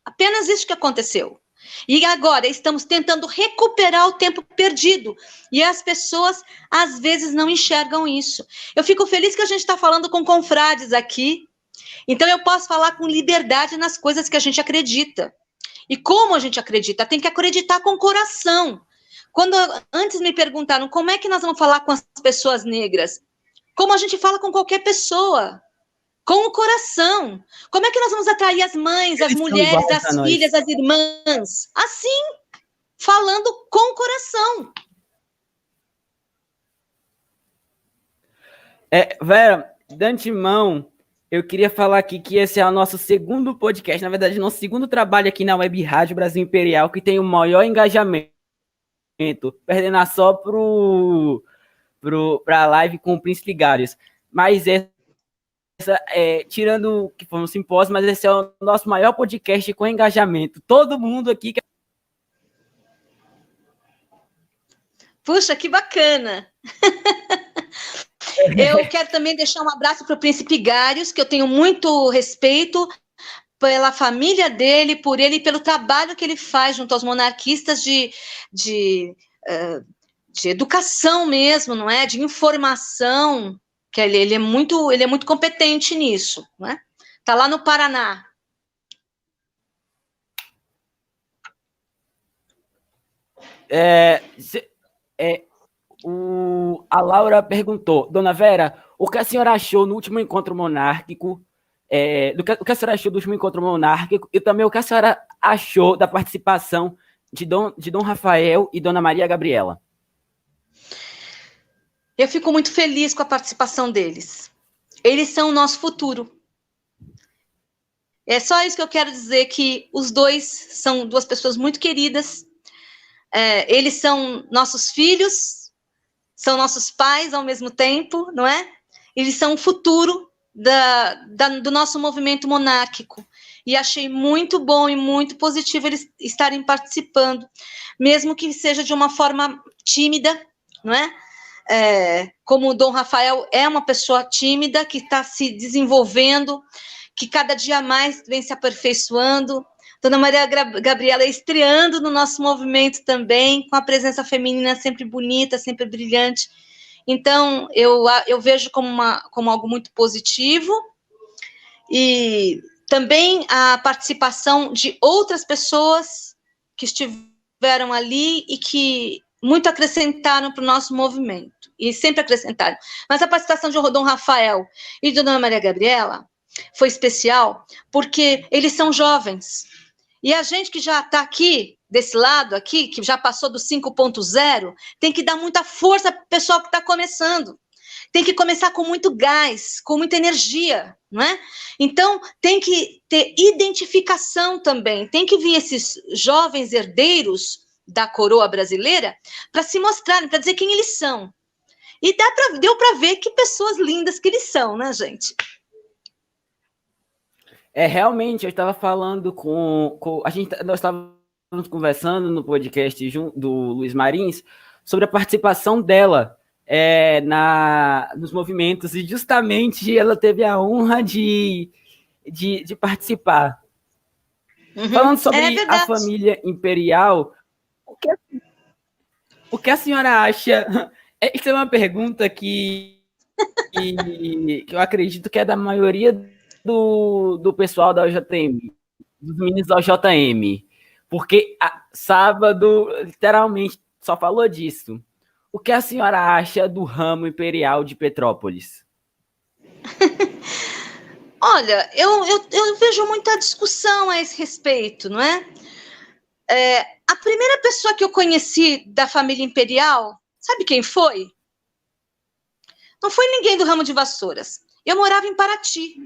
Apenas isso que aconteceu. E agora estamos tentando recuperar o tempo perdido. E as pessoas, às vezes, não enxergam isso. Eu fico feliz que a gente está falando com confrades aqui. Então, eu posso falar com liberdade nas coisas que a gente acredita. E como a gente acredita? Tem que acreditar com o coração. Quando antes me perguntaram como é que nós vamos falar com as pessoas negras, como a gente fala com qualquer pessoa, com o coração. Como é que nós vamos atrair as mães, as mulheres, as filhas, as irmãs? Assim, falando com o coração. Vera, de antemão, eu queria falar aqui que esse é o nosso segundo podcast, na verdade, nosso segundo trabalho aqui na Web Rádio Brasil Imperial, que tem o maior engajamento, perdendo só para a live com o Príncipe Garius. Mas tirando que foi um simpósio, mas esse é o nosso maior podcast com engajamento. Todo mundo aqui... Puxa, que bacana! Eu quero também deixar um abraço para o Príncipe Garius, que eu tenho muito respeito pela família dele, por ele e pelo trabalho que ele faz junto aos monarquistas de educação mesmo, não é? De informação, que ele é muito competente nisso, não é? Tá lá no Paraná. A Laura perguntou, Dona Vera, o que a senhora achou no último encontro monárquico, o que a senhora achou do último encontro monárquico e também o que a senhora achou da participação de Dom Rafael e Dona Maria Gabriela? Eu fico muito feliz com a participação deles. Eles são o nosso futuro. É só isso que eu quero dizer, que os dois são duas pessoas muito queridas. Eles são nossos filhos, são nossos pais ao mesmo tempo, não é? Eles são o futuro do nosso movimento monárquico. E achei muito bom e muito positivo eles estarem participando, mesmo que seja de uma forma tímida, não é? Como o Dom Rafael é uma pessoa tímida, que está se desenvolvendo, que cada dia mais vem se aperfeiçoando. Dona Maria Gabriela estreando no nosso movimento também, com a presença feminina sempre bonita, sempre brilhante. Então, eu vejo como algo muito positivo. E também a participação de outras pessoas que estiveram ali e que muito acrescentaram para o nosso movimento. E sempre acrescentaram. Mas a participação de Dom Rafael e de Dona Maria Gabriela foi especial porque eles são jovens. E a gente que já está aqui, desse lado aqui, que já passou do 5.0, tem que dar muita força para o pessoal que está começando. Tem que começar com muito gás, com muita energia, não é? Então, tem que ter identificação também. Tem que vir esses jovens herdeiros da coroa brasileira para se mostrarem, para dizer quem eles são. E deu para ver que pessoas lindas que eles são, né, gente? Realmente, eu estava falando nós estávamos conversando no podcast do Luiz Marins sobre a participação dela nos movimentos, e justamente ela teve a honra de participar. Falando sobre a família imperial, o que a senhora acha? Isso é uma pergunta que eu acredito que é da maioria do pessoal da UJM, dos meninos da UJM, porque sábado, literalmente, só falou disso. O que a senhora acha do ramo imperial de Petrópolis? Olha, eu vejo muita discussão a esse respeito, não é? A primeira pessoa que eu conheci da família imperial, sabe quem foi? Não foi ninguém do ramo de Vassouras. Eu morava em Paraty.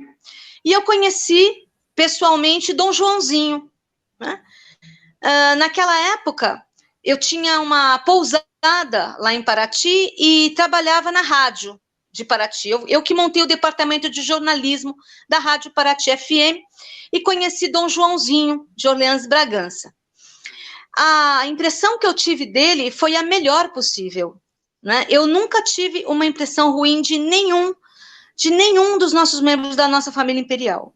E eu conheci pessoalmente Dom Joãozinho, né? Naquela época, eu tinha uma pousada lá em Paraty e trabalhava na rádio de Paraty. Eu que montei o departamento de jornalismo da Rádio Paraty FM e conheci Dom Joãozinho de Orleans Bragança. A impressão que eu tive dele foi a melhor possível, né? Eu nunca tive uma impressão ruim de nenhum dos nossos membros da nossa família imperial.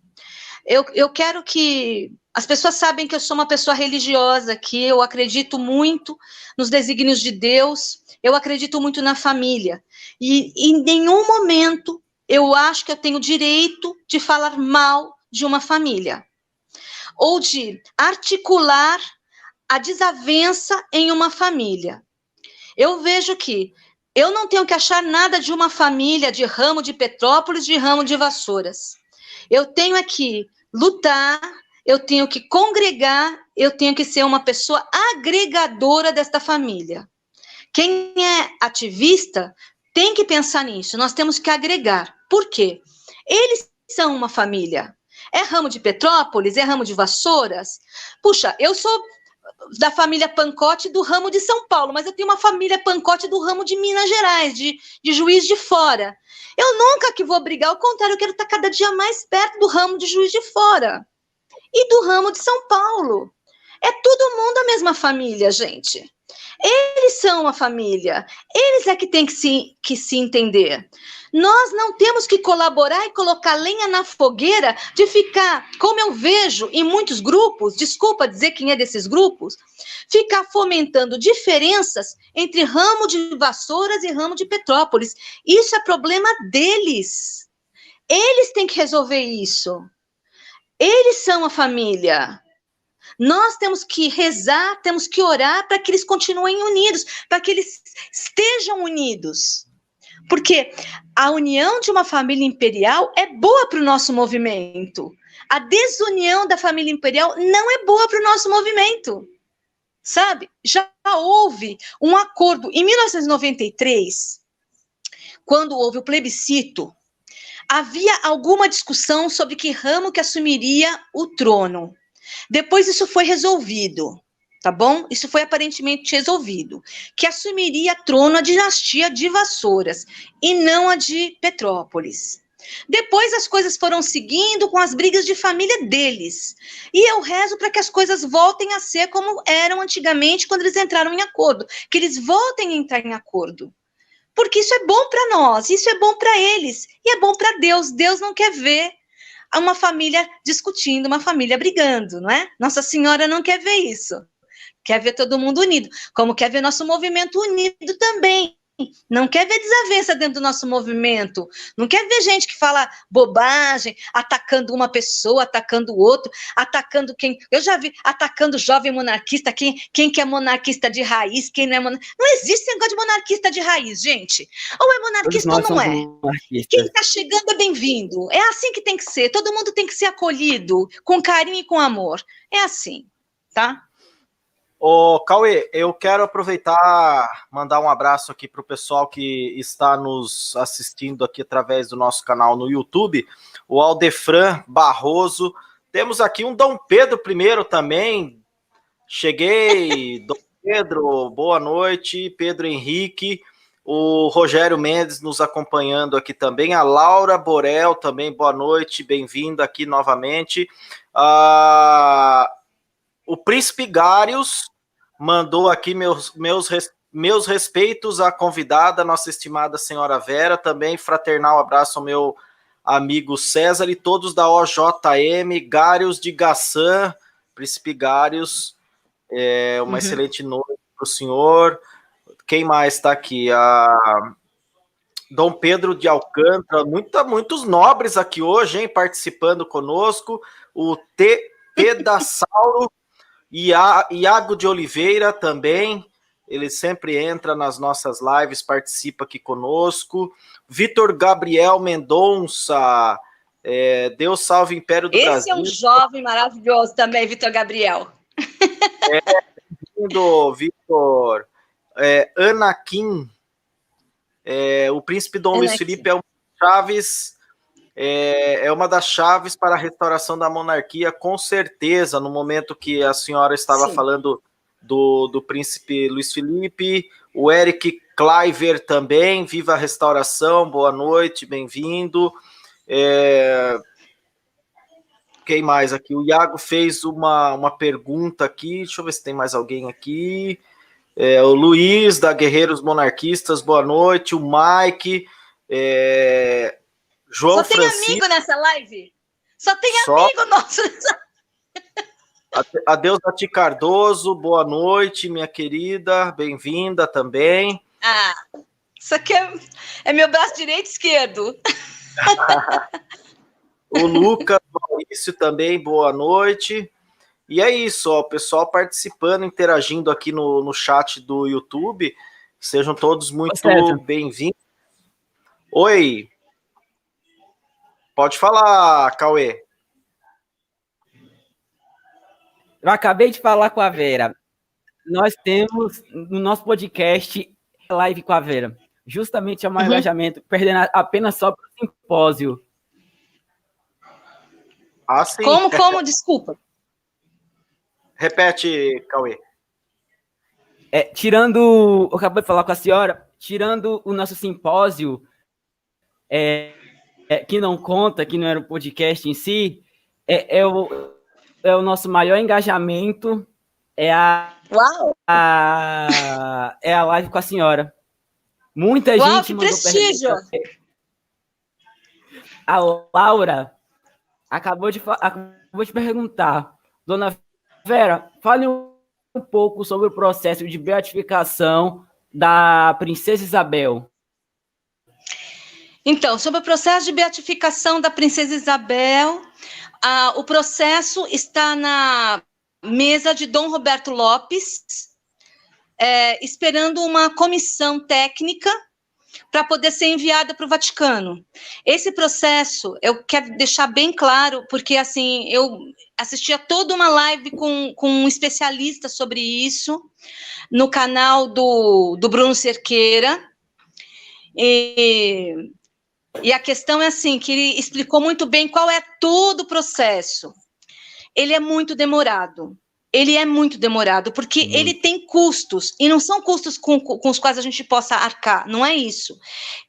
Eu quero que as pessoas saibam que eu sou uma pessoa religiosa, que eu acredito muito nos desígnios de Deus, eu acredito muito na família. E em nenhum momento eu acho que eu tenho direito de falar mal de uma família, ou de articular a desavença em uma família. Eu vejo que eu não tenho que achar nada de uma família de ramo de Petrópolis, de ramo de Vassouras. Eu tenho que lutar, eu tenho que congregar, eu tenho que ser uma pessoa agregadora desta família. Quem é ativista tem que pensar nisso, nós temos que agregar. Por quê? Eles são uma família. É ramo de Petrópolis, é ramo de Vassouras. Puxa, eu sou da família Pancotti do ramo de São Paulo, mas eu tenho uma família Pancotti do ramo de Minas Gerais, de Juiz de Fora. Eu nunca que vou brigar, ao contrário, eu quero estar cada dia mais perto do ramo de Juiz de Fora e do ramo de São Paulo. É todo mundo a mesma família, gente. Eles são uma família, eles é que têm que se entender. Nós não temos que colaborar e colocar lenha na fogueira de ficar, como eu vejo em muitos grupos, desculpa dizer quem é desses grupos, ficar fomentando diferenças entre ramo de Vassouras e ramo de Petrópolis. Isso é problema deles. Eles têm que resolver isso. Eles são a família. Nós temos que rezar, temos que orar para que eles continuem unidos, para que eles estejam unidos. Porque a união de uma família imperial é boa para o nosso movimento. A desunião da família imperial não é boa para o nosso movimento. Sabe? Já houve um acordo em 1993, quando houve o plebiscito, havia alguma discussão sobre que ramo que assumiria o trono. Depois isso foi resolvido, tá bom? Isso foi aparentemente resolvido, que assumiria trono a dinastia de Vassouras e não a de Petrópolis. Depois as coisas foram seguindo com as brigas de família deles. E eu rezo para que as coisas voltem a ser como eram antigamente quando eles entraram em acordo, que eles voltem a entrar em acordo. Porque isso é bom para nós, isso é bom para eles e é bom para Deus. Deus não quer ver uma família discutindo, uma família brigando, não é? Nossa Senhora não quer ver isso. Quer ver todo mundo unido, como quer ver nosso movimento unido também. Não quer ver desavença dentro do nosso movimento. Não quer ver gente que fala bobagem, atacando uma pessoa, atacando o outro, atacando quem... Eu já vi atacando jovem monarquista, quem que é monarquista de raiz, quem não é monarquista. Não existe esse negócio de monarquista de raiz, gente. Ou é monarquista ou não é. Quem está chegando é bem-vindo. É assim que tem que ser. Todo mundo tem que ser acolhido com carinho e com amor. É assim, tá? Ô, Cauê, eu quero aproveitar, mandar um abraço aqui para o pessoal que está nos assistindo aqui através do nosso canal no YouTube, o Aldefran Barroso. Temos aqui um Dom Pedro I também. Cheguei, Dom Pedro, boa noite. Pedro Henrique, o Rogério Mendes nos acompanhando aqui também. A Laura Borel também, boa noite, bem-vinda aqui novamente. O Príncipe Gários mandou aqui meus respeitos à convidada, nossa estimada senhora Vera, também fraternal abraço ao meu amigo César e todos da OJM, Gários de Gaçã, Príncipe Gários, uma excelente noite para o senhor. Quem mais está aqui? Dom Pedro de Alcântara, muitos nobres aqui hoje, hein, participando conosco, o Pedassauro, Iago de Oliveira também, ele sempre entra nas nossas lives, participa aqui conosco. Vitor Gabriel Mendonça, Deus salve o Império do Brasil. Esse é um jovem maravilhoso também, Vitor Gabriel. Bem-vindo, Victor. Anakin, o príncipe Dom Luiz Felipe é uma das chaves para a restauração da monarquia, com certeza, no momento que a senhora estava falando do príncipe Luiz Felipe, o Eric Cliver também, viva a restauração, boa noite, bem-vindo. Quem mais aqui? O Iago fez uma pergunta aqui, deixa eu ver se tem mais alguém aqui. O Luiz, da Guerreiros Monarquistas, boa noite. O Mike, João Só tem Francisco. amigo nessa live? Só tem amigo nosso. Adeus, Tati Cardoso, boa noite, minha querida, bem-vinda também. Isso aqui é meu braço direito e esquerdo. O Lucas Maurício também, boa noite. E é isso, ó, o pessoal participando, interagindo aqui no chat do YouTube. Sejam todos muito bem-vindos. Oi. Pode falar, Cauê. Eu acabei de falar com a Vera. Nós temos no nosso podcast live com a Vera. Justamente é um engajamento, perdendo apenas só para o simpósio. Sim. Como? Desculpa. Repete, Cauê. Eu acabei de falar com a senhora, tirando o nosso simpósio, que não conta, que não era o podcast em si, é o nosso maior engajamento, é a live com a senhora. Muita gente que prestígio! A Laura acabou de perguntar, dona Vera, fale um pouco sobre o processo de beatificação da Princesa Isabel. Então, sobre o processo de beatificação da Princesa Isabel, o processo está na mesa de Dom Roberto Lopes, esperando uma comissão técnica para poder ser enviada para o Vaticano. Esse processo, eu quero deixar bem claro, porque assim, eu assistia toda uma live com um especialista sobre isso, no canal do Bruno Cerqueira, e a questão é assim, que ele explicou muito bem qual é todo o processo. Ele é muito demorado. Porque ele tem custos, e não são custos com os quais a gente possa arcar, não é isso.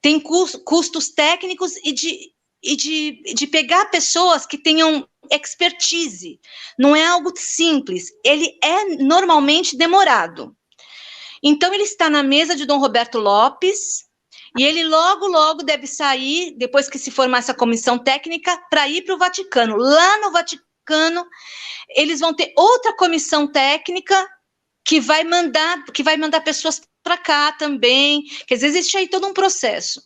Tem custos técnicos e de pegar pessoas que tenham expertise. Não é algo simples, ele é normalmente demorado. Então, ele está na mesa de Dom Roberto Lopes, e ele logo deve sair, depois que se formar essa comissão técnica, para ir para o Vaticano. Lá no Vaticano, eles vão ter outra comissão técnica que vai mandar pessoas para cá também. Quer dizer, existe aí todo um processo.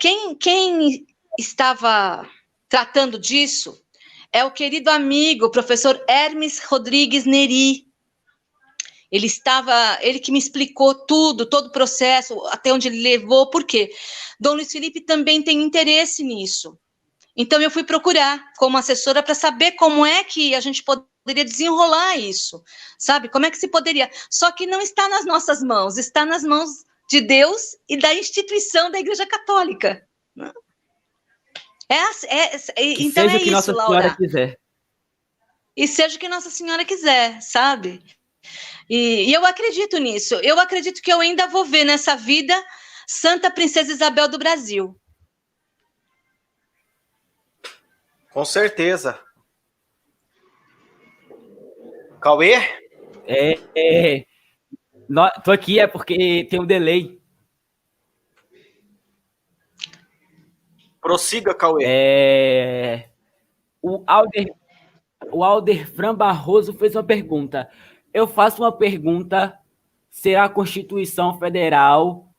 Quem estava tratando disso é o querido amigo, o professor Hermes Rodrigues Neri. Ele que me explicou tudo, todo o processo, até onde ele levou, por quê? Dom Luiz Felipe também tem interesse nisso. Então, eu fui procurar como assessora para saber como é que a gente poderia desenrolar isso, sabe? Como é que se poderia? Só que não está nas nossas mãos, está nas mãos de Deus e da instituição da Igreja Católica. Então é isso, Nossa Laura. Senhora quiser. E seja o que Nossa Senhora quiser, sabe? E eu acredito nisso. Eu acredito que eu ainda vou ver nessa vida Santa Princesa Isabel do Brasil. Com certeza. Cauê? Tô aqui porque tem um delay. Prossiga, Cauê. O Alder Fran Barroso fez uma pergunta. Eu faço uma pergunta. Será a Constituição Federal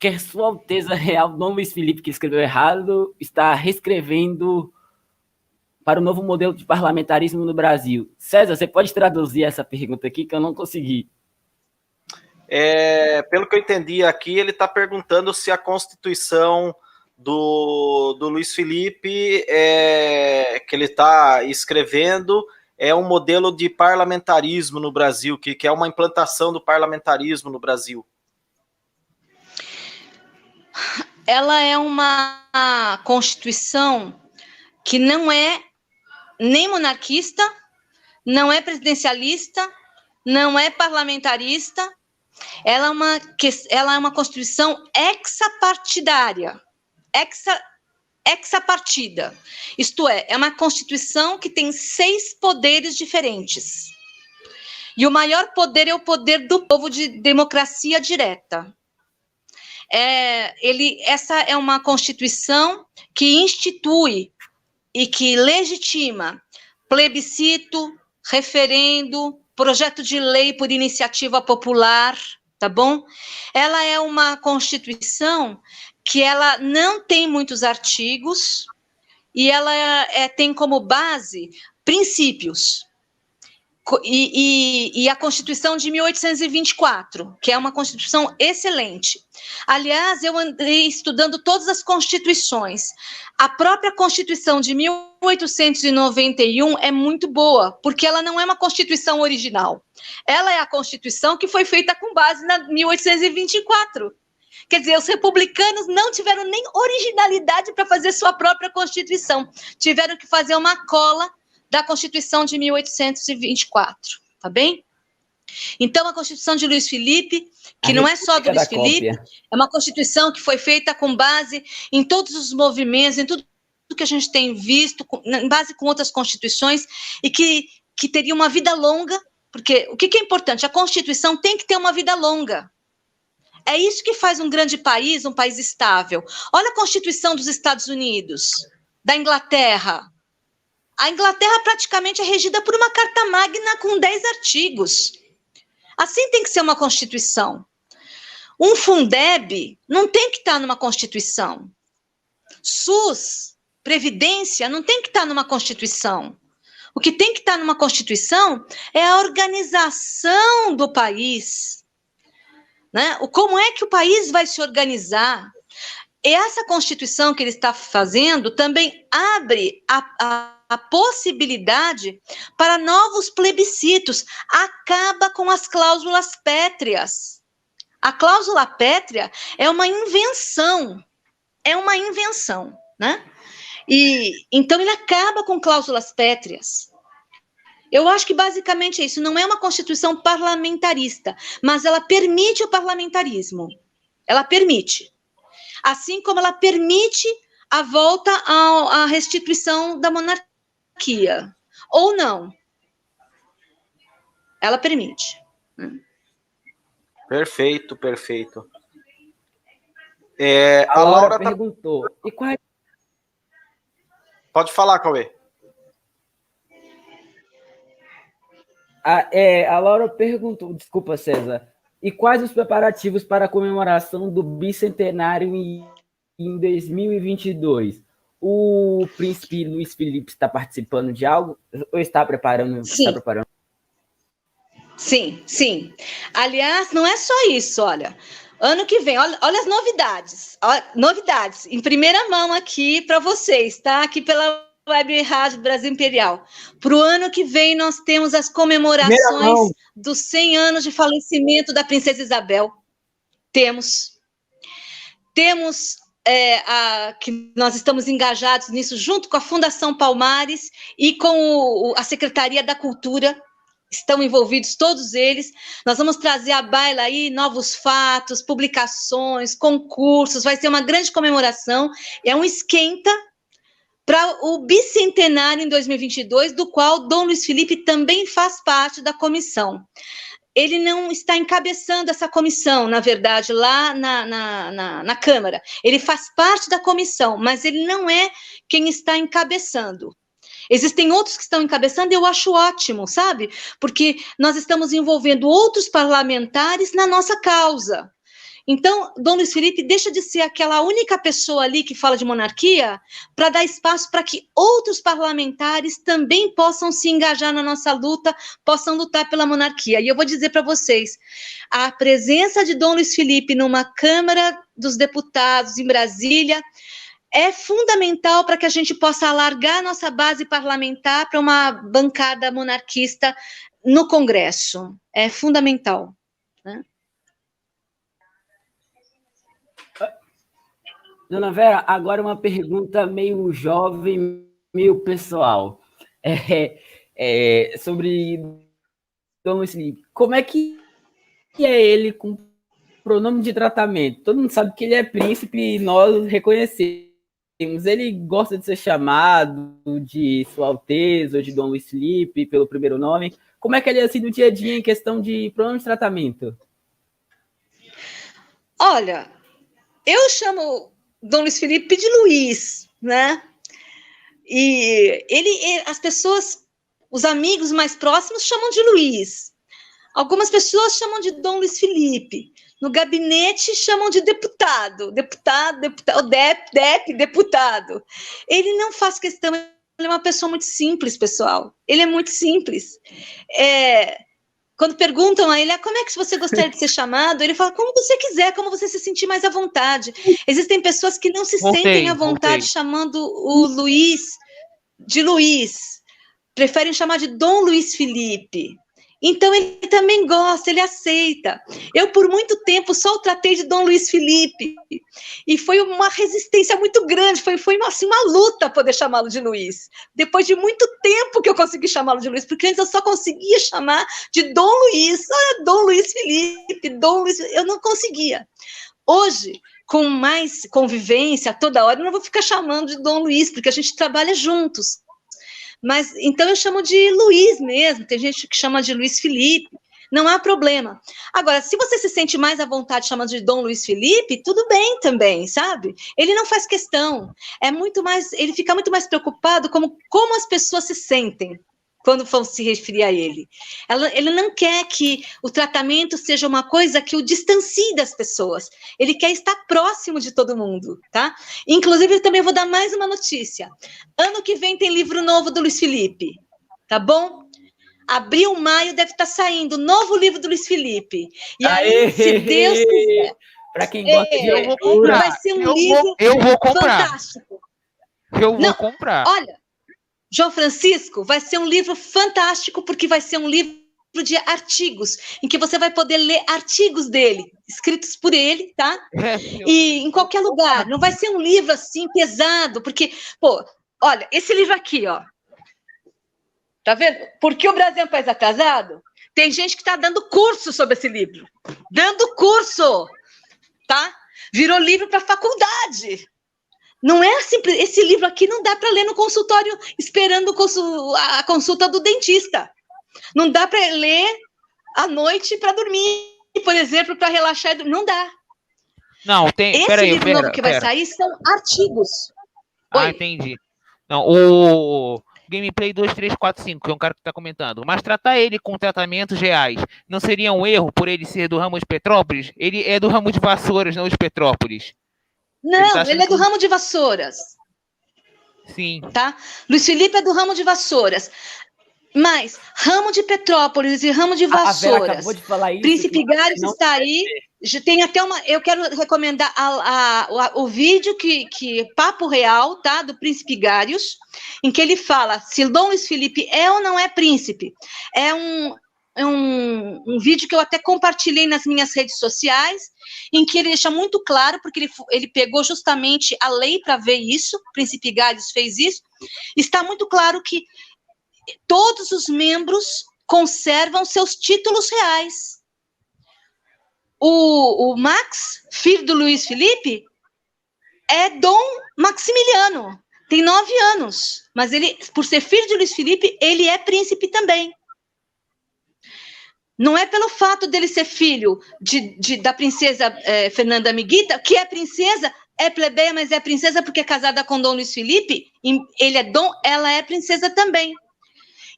que Sua Alteza Real Dom Luiz Felipe, que escreveu errado, está reescrevendo para o novo modelo de parlamentarismo no Brasil? César, você pode traduzir essa pergunta aqui, que eu não consegui. Pelo que eu entendi aqui, ele está perguntando se a Constituição do Luiz Felipe, que ele está escrevendo, é um modelo de parlamentarismo no Brasil, que é uma implantação do parlamentarismo no Brasil? Ela é uma Constituição que não é nem monarquista, não é presidencialista, não é parlamentarista. Ela é uma Constituição hexapartidária, hexapartida. Isto é uma Constituição que tem 6 poderes diferentes. E o maior poder é o poder do povo, de democracia direta. Essa é uma Constituição que institui e que legitima plebiscito, referendo, projeto de lei por iniciativa popular, tá bom? Ela é uma Constituição que ela não tem muitos artigos e ela tem como base princípios. E a Constituição de 1824, que é uma Constituição excelente. Aliás, eu andei estudando todas as Constituições. A própria Constituição de 1891 é muito boa, porque ela não é uma Constituição original. Ela é a Constituição que foi feita com base na 1824. Quer dizer, os republicanos não tiveram nem originalidade para fazer sua própria Constituição. Tiveram que fazer uma cola da Constituição de 1824, tá bem? Então, a Constituição de Luiz Felipe, que não é só do Luiz Felipe, é uma Constituição que foi feita com base em todos os movimentos, em tudo que a gente tem visto, em base com outras constituições, e que teria uma vida longa, porque o que é importante? A Constituição tem que ter uma vida longa. É isso que faz um grande país, um país estável. Olha a Constituição dos Estados Unidos, da Inglaterra. A Inglaterra praticamente é regida por uma Carta Magna com 10 artigos. Assim tem que ser uma Constituição. Um Fundeb não tem que estar numa Constituição. SUS, Previdência, não tem que estar numa Constituição. O que tem que estar numa Constituição é a organização do país. Né? Como é que o país vai se organizar? E essa Constituição que ele está fazendo também abre a possibilidade para novos plebiscitos, acaba com as cláusulas pétreas. A cláusula pétrea é uma invenção, né? E então ele acaba com cláusulas pétreas. Eu acho que basicamente é isso, não é uma Constituição parlamentarista, mas ela permite o parlamentarismo. Ela permite. Assim como ela permite a volta à restituição da monarquia. Ou não. Ela permite. Perfeito, perfeito. A Laura perguntou. E qual... Pode falar, Cauê. A Laura perguntou, desculpa, César, e quais os preparativos para a comemoração do bicentenário em 2022? O príncipe Luiz Felipe está participando de algo? Ou está preparando? Sim. Está preparando? Sim, sim. Aliás, não é só isso, olha. Ano que vem, olha as novidades. Novidades, em primeira mão aqui para vocês, tá? Aqui pela Web Rádio Brasil Imperial. Para o ano que vem, nós temos as comemorações dos 100 anos de falecimento da Princesa Isabel. Temos que nós estamos engajados nisso, junto com a Fundação Palmares e com a Secretaria da Cultura, estão envolvidos todos eles. Nós vamos trazer à baila aí novos fatos, publicações, concursos, vai ser uma grande comemoração, é um esquenta para o bicentenário em 2022, do qual Dom Luiz Felipe também faz parte da comissão. Ele não está encabeçando essa comissão, na verdade, lá na Câmara. Ele faz parte da comissão, mas ele não é quem está encabeçando. Existem outros que estão encabeçando e eu acho ótimo, sabe? Porque nós estamos envolvendo outros parlamentares na nossa causa. Então, Dom Luiz Felipe deixa de ser aquela única pessoa ali que fala de monarquia para dar espaço para que outros parlamentares também possam se engajar na nossa luta, possam lutar pela monarquia. E eu vou dizer para vocês, a presença de Dom Luiz Felipe numa Câmara dos Deputados em Brasília é fundamental para que a gente possa alargar a nossa base parlamentar para uma bancada monarquista no Congresso. É fundamental. Né? Dona Vera, agora uma pergunta meio jovem, meio pessoal. Sobre Dom Luiz Felipe. Como é que é ele com pronome de tratamento? Todo mundo sabe que ele é príncipe e nós reconhecemos. Ele gosta de ser chamado de Sua Alteza ou de Dom Luiz Felipe pelo primeiro nome. Como é que ele é assim no dia a dia em questão de pronome de tratamento? Olha, eu chamo Dom Luiz Felipe de Luiz, né? E as pessoas, os amigos mais próximos chamam de Luiz. Algumas pessoas chamam de Dom Luiz Felipe. No gabinete chamam de deputado, o deputado. Ele não faz questão, ele é uma pessoa muito simples, pessoal. Ele é muito simples. Quando perguntam a ele, como é que você gostaria de ser chamado? Ele fala, como você quiser, como você se sentir mais à vontade. Existem pessoas que não se sentem à vontade chamando o Luiz de Luiz. Preferem chamar de Dom Luiz Felipe. Então, ele também gosta, ele aceita. Eu, por muito tempo, só o tratei de Dom Luiz Felipe. E foi uma resistência muito grande, foi assim, uma luta poder chamá-lo de Luiz. Depois de muito tempo que eu consegui chamá-lo de Luiz, porque antes eu só conseguia chamar de Dom Luiz. Olha, Dom Luiz Felipe, Dom Luiz... Eu não conseguia. Hoje, com mais convivência, toda hora, eu não vou ficar chamando de Dom Luiz, porque a gente trabalha juntos. Mas, então, eu chamo de Luiz mesmo, tem gente que chama de Luiz Felipe, não há problema. Agora, se você se sente mais à vontade chamando de Dom Luiz Felipe, tudo bem também, sabe? Ele não faz questão, ele fica muito mais preocupado como as pessoas se sentem quando vão se referir a ele. Ele não quer que o tratamento seja uma coisa que o distancie das pessoas. Ele quer estar próximo de todo mundo, tá? Inclusive, eu também vou dar mais uma notícia. Ano que vem tem livro novo do Luiz Felipe, tá bom? Abril, maio deve estar saindo novo livro do Luiz Felipe. E aí, se Deus quiser... Para quem gosta de eu vou comprar. Vai ser um livro eu vou comprar. fantástico. Eu vou comprar. Olha, João Francisco, vai ser um livro fantástico, porque vai ser um livro de artigos, em que você vai poder ler artigos dele, escritos por ele, tá? E em qualquer lugar. Não vai ser um livro assim, pesado, porque, olha, esse livro aqui, ó. Tá vendo? Porque o Brasil é um país atrasado? Tem gente que está dando curso sobre esse livro. Dando curso, tá? Virou livro para faculdade. Não é simples. Esse livro aqui não dá para ler no consultório esperando a consulta do dentista. Não dá para ler à noite para dormir, por exemplo, para relaxar. Não dá. Não, tem. Esse livro novo que vai sair são artigos. Oi? Entendi. Não, o Gameplay 2345, que é um cara que está comentando. Mas tratar ele com tratamentos reais não seria um erro por ele ser do ramo de Petrópolis? Ele é do ramo de Vassouras, não de Petrópolis. Não, ele é do ramo de Vassouras. Sim. Tá? Luiz Felipe é do ramo de Vassouras. Mas ramo de Petrópolis e ramo de Vassouras. A Vera acabou de falar isso. Príncipe Gários está aí. Já tem até eu quero recomendar o vídeo que Papo Real, tá? Do Príncipe Gários, em que ele fala se Dom Luiz Felipe é ou não é príncipe. É um vídeo que eu até compartilhei nas minhas redes sociais, em que ele deixa muito claro, porque ele pegou justamente a lei para ver isso, o Príncipe Gários fez isso, está muito claro que todos os membros conservam seus títulos reais. O Max, filho do Luiz Felipe, é Dom Maximiliano, tem 9 anos, mas ele, por ser filho de Luiz Felipe, ele é príncipe também. Não é pelo fato dele ser filho da princesa Fernanda Miguita, que é princesa, é plebeia, mas é princesa porque é casada com Dom Luiz Felipe, ele é Dom, ela é princesa também.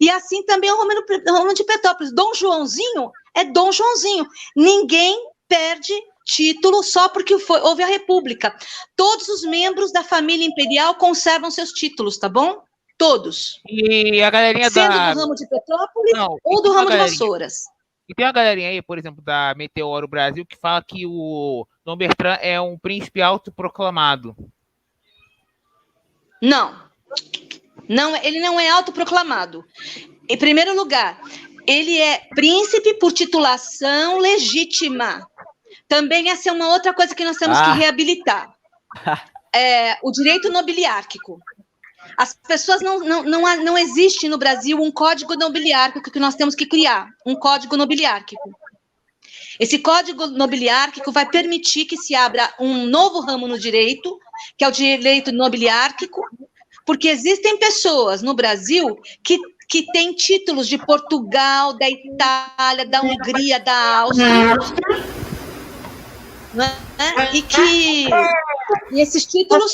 E assim também o Romano de Petrópolis. Dom Joãozinho é Dom Joãozinho. Ninguém perde título só porque houve a República. Todos os membros da família imperial conservam seus títulos, tá bom? Todos. E a galerinha sendo do ramo de Petrópolis ou do ramo de Vassouras. E tem uma galerinha aí, por exemplo, da Meteoro Brasil, que fala que o Dom Bertrand é um príncipe autoproclamado. Não. Não, ele não é autoproclamado. Em primeiro lugar, ele é príncipe por titulação legítima. Também essa é uma outra coisa que nós temos que reabilitar. O direito nobiliárquico. As pessoas não existe no Brasil um código nobiliárquico que nós temos que criar, um código nobiliárquico. Esse código nobiliárquico vai permitir que se abra um novo ramo no direito, que é o direito nobiliárquico, porque existem pessoas no Brasil que têm títulos de Portugal, da Itália, da Hungria, da Áustria, né? E esses títulos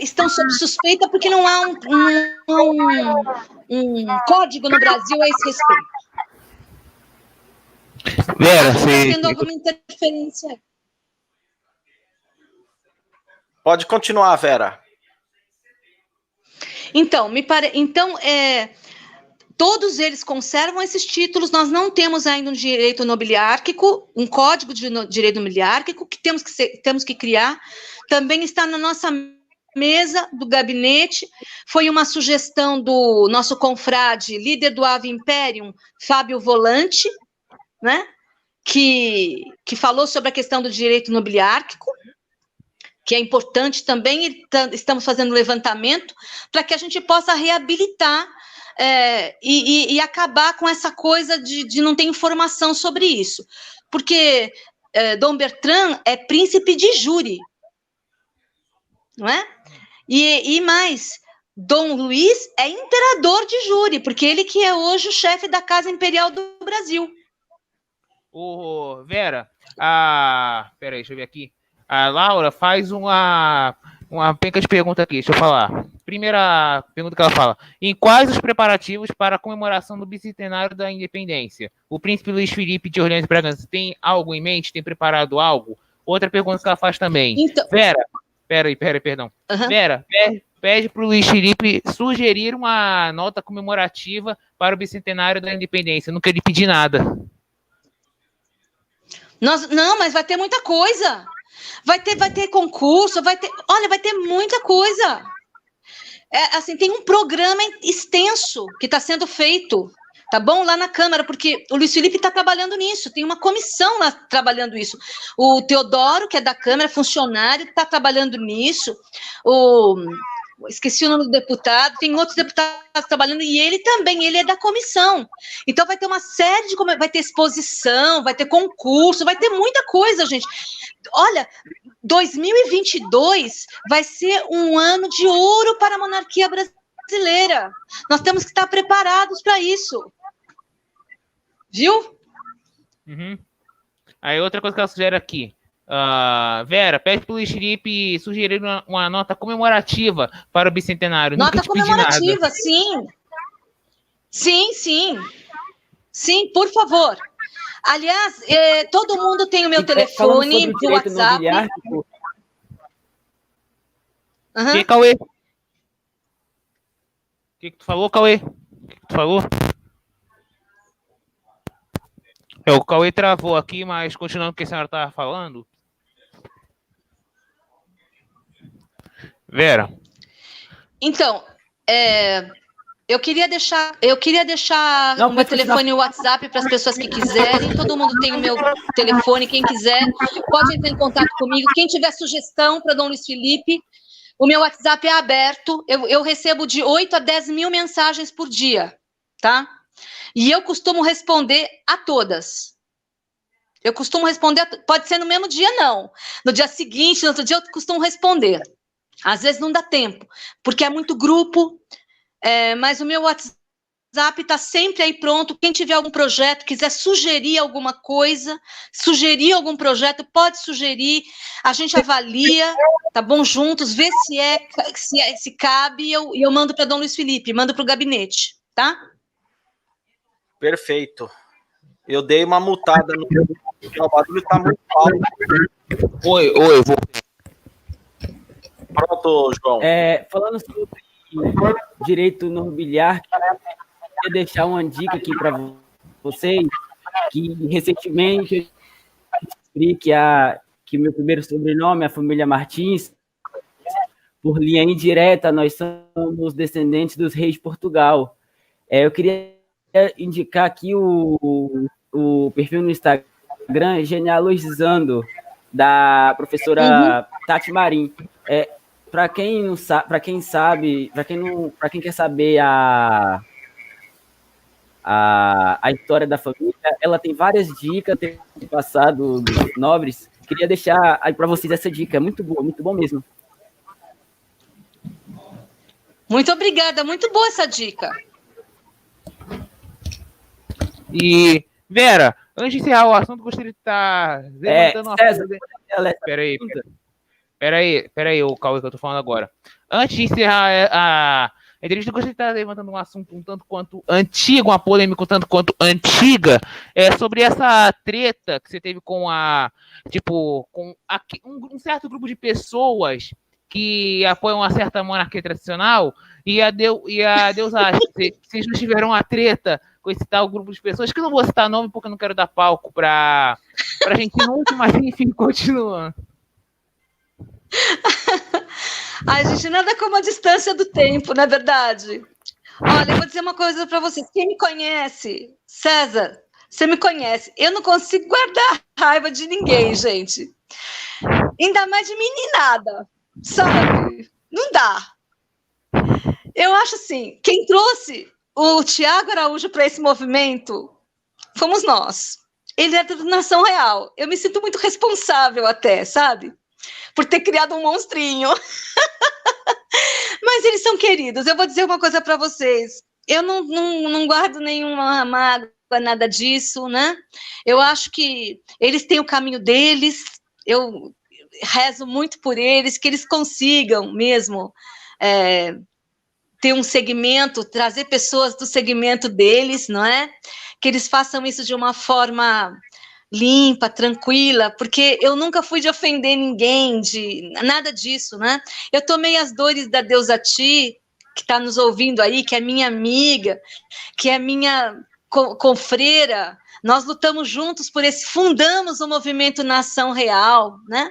estão sob suspeita porque não há um código no Brasil a esse respeito. Vera, está tendo alguma interferência? Pode continuar, Vera. Então, todos eles conservam esses títulos. Nós não temos ainda um direito nobiliárquico, um código de direito nobiliárquico que temos que criar. Também está na nossa mesa do gabinete. Foi uma sugestão do nosso confrade, líder do Ave Imperium, Fábio Volante, né? Que falou sobre a questão do direito nobiliárquico, que é importante também. Estamos fazendo um levantamento para que a gente possa reabilitar e acabar com essa coisa de não ter informação sobre isso. Porque Dom Bertrand é príncipe de júri, não é? E mais, Dom Luiz é imperador de júri, porque ele que é hoje o chefe da Casa Imperial do Brasil. Vera, peraí, deixa eu ver aqui. A Laura faz uma penca de pergunta aqui, deixa eu falar. Primeira pergunta que ela fala: em quais os preparativos para a comemoração do bicentenário da independência? O príncipe Luís Felipe de Orleans e Bragança tem algo em mente? Tem preparado algo? Outra pergunta que ela faz também. Então... Vera, perdão. Uhum. Vera, pede para o Luís Felipe sugerir uma nota comemorativa para o bicentenário da independência. Não queria pedir nada. Não, mas vai ter muita coisa. Vai ter concurso, vai ter muita coisa. Assim, tem um programa extenso que está sendo feito, tá bom? Lá na Câmara, porque o Luís Felipe está trabalhando nisso, tem uma comissão lá trabalhando isso. O Teodoro, que é da Câmara, funcionário, está trabalhando nisso. Esqueci o nome do deputado, tem outros deputados trabalhando, e ele também, ele é da comissão. Então vai ter uma série de... vai ter exposição, vai ter concurso, vai ter muita coisa, gente. Olha, 2022 vai ser um ano de ouro para a monarquia brasileira. Nós temos que estar preparados para isso. Viu? Uhum. Aí outra coisa que ela sugere aqui. Vera, pede para o Luís Felipe sugerir uma nota comemorativa para o bicentenário. Nota comemorativa, sim. Sim, por favor. Aliás, todo mundo tem o meu telefone do WhatsApp. Uhum. E Cauê? O que tu falou, Cauê? O que tu falou? O Cauê travou aqui, mas continuando o que a senhora estava falando. Vera. Então, eu queria deixar o meu telefone e o WhatsApp para as pessoas que quiserem. Todo mundo tem o meu telefone, quem quiser pode entrar em contato comigo. Quem tiver sugestão para Dom Luís Felipe, o meu WhatsApp é aberto. Eu recebo de 8 a 10 mil mensagens por dia, tá? E eu costumo responder a todas. Pode ser no mesmo dia, não. No dia seguinte, no outro dia, eu costumo responder. Às vezes não dá tempo, porque é muito grupo, mas o meu WhatsApp está sempre aí pronto. Quem tiver algum projeto, quiser sugerir alguma coisa, sugerir algum projeto, pode sugerir, a gente avalia, tá bom? Juntos, vê se cabe, e eu mando para Dom Luís Felipe, mando para o gabinete, tá? Perfeito. Eu dei uma multada no o barulho tá muito alto. Oi, vou. Pronto, João. Falando sobre direito nobiliário, eu queria deixar uma dica aqui para vocês, que recentemente eu descobri que o meu primeiro sobrenome, a família Martins, por linha indireta, nós somos descendentes dos reis de Portugal. Eu queria indicar aqui o perfil no Instagram, Genealogizando, da professora Tati Marim. Para quem não sabe, para quem sabe, para quem quer saber a história da família, ela tem várias dicas, tem passado dos nobres. Queria deixar aí para vocês essa dica, é muito bom mesmo. Muito obrigada, muito boa essa dica. E, Vera, antes de encerrar o assunto, gostaria de estar levantando uma César, coisa. Peraí, o Cauê que eu tô falando agora. Antes de encerrar a entrevista, eu gostaria de estar levantando um assunto um tanto quanto antigo, uma polêmica um tanto quanto antiga, sobre essa treta que você teve com um certo grupo de pessoas que apoiam uma certa monarquia tradicional e a Deus acha que vocês não tiveram uma treta com esse tal grupo de pessoas, que eu não vou citar nome porque eu não quero dar palco pra gente não, mas enfim, continuando. Ai, gente, nada como a distância do tempo, não é verdade? Olha, eu vou dizer uma coisa para vocês. Quem me conhece, César, você me conhece. Eu não consigo guardar raiva de ninguém, gente. Ainda mais de meninada, sabe? Não dá. Eu acho assim, quem trouxe o Tiago Araújo para esse movimento fomos nós. Ele é da Nação Real. Eu me sinto muito responsável até, sabe? Por ter criado um monstrinho. Mas eles são queridos. Eu vou dizer uma coisa para vocês. Eu não guardo nenhuma mágoa, nada disso, né? Eu acho que eles têm o caminho deles. Eu rezo muito por eles, que eles consigam mesmo ter um segmento, trazer pessoas do segmento deles, não é? Que eles façam isso de uma forma limpa, tranquila, porque eu nunca fui de ofender ninguém, de nada disso, né? Eu tomei as dores da Deusa Ti, que está nos ouvindo aí, que é minha amiga, que é minha confreira. Nós lutamos juntos por fundamos o movimento Nação Real, né?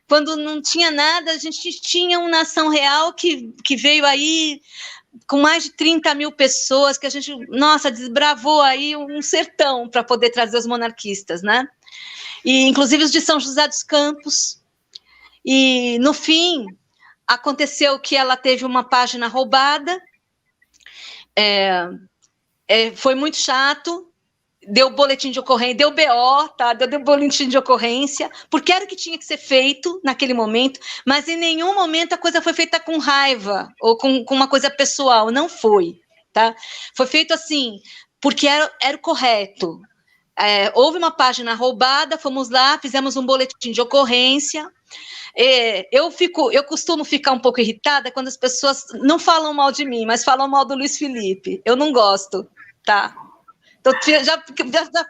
Quando não tinha nada, a gente tinha um Nação Real que veio aí com mais de 30 mil pessoas, que a gente, nossa, desbravou aí um sertão para poder trazer os monarquistas, né? E, inclusive, os de São José dos Campos. E, no fim, aconteceu que ela teve uma página roubada, foi muito chato, deu boletim de ocorrência, deu BO, tá? Deu boletim de ocorrência, porque era o que tinha que ser feito naquele momento, mas em nenhum momento a coisa foi feita com raiva ou com uma coisa pessoal, não foi, tá? Foi feito assim, porque era o correto. Houve uma página roubada, fomos lá, fizemos um boletim de ocorrência. Eu costumo ficar um pouco irritada quando as pessoas não falam mal de mim, mas falam mal do Luiz Felipe. Eu não gosto, tá? Então, já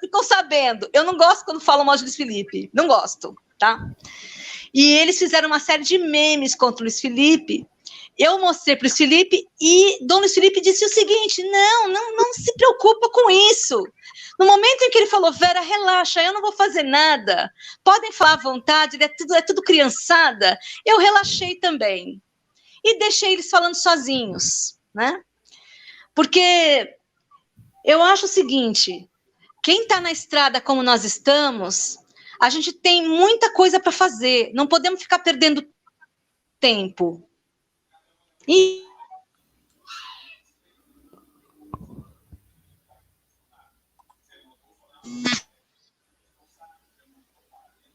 ficou sabendo. Eu não gosto quando falam mal de Luiz Felipe. Não gosto, tá? E eles fizeram uma série de memes contra o Luiz Felipe. Eu mostrei para o Luiz Felipe e Dom Luiz Felipe disse o seguinte: não se preocupa com isso. No momento em que ele falou, Vera, relaxa, eu não vou fazer nada. Podem falar à vontade, é tudo criançada. Eu relaxei também. E deixei eles falando sozinhos, né? Porque eu acho o seguinte, quem está na estrada como nós estamos, a gente tem muita coisa para fazer, não podemos ficar perdendo tempo. E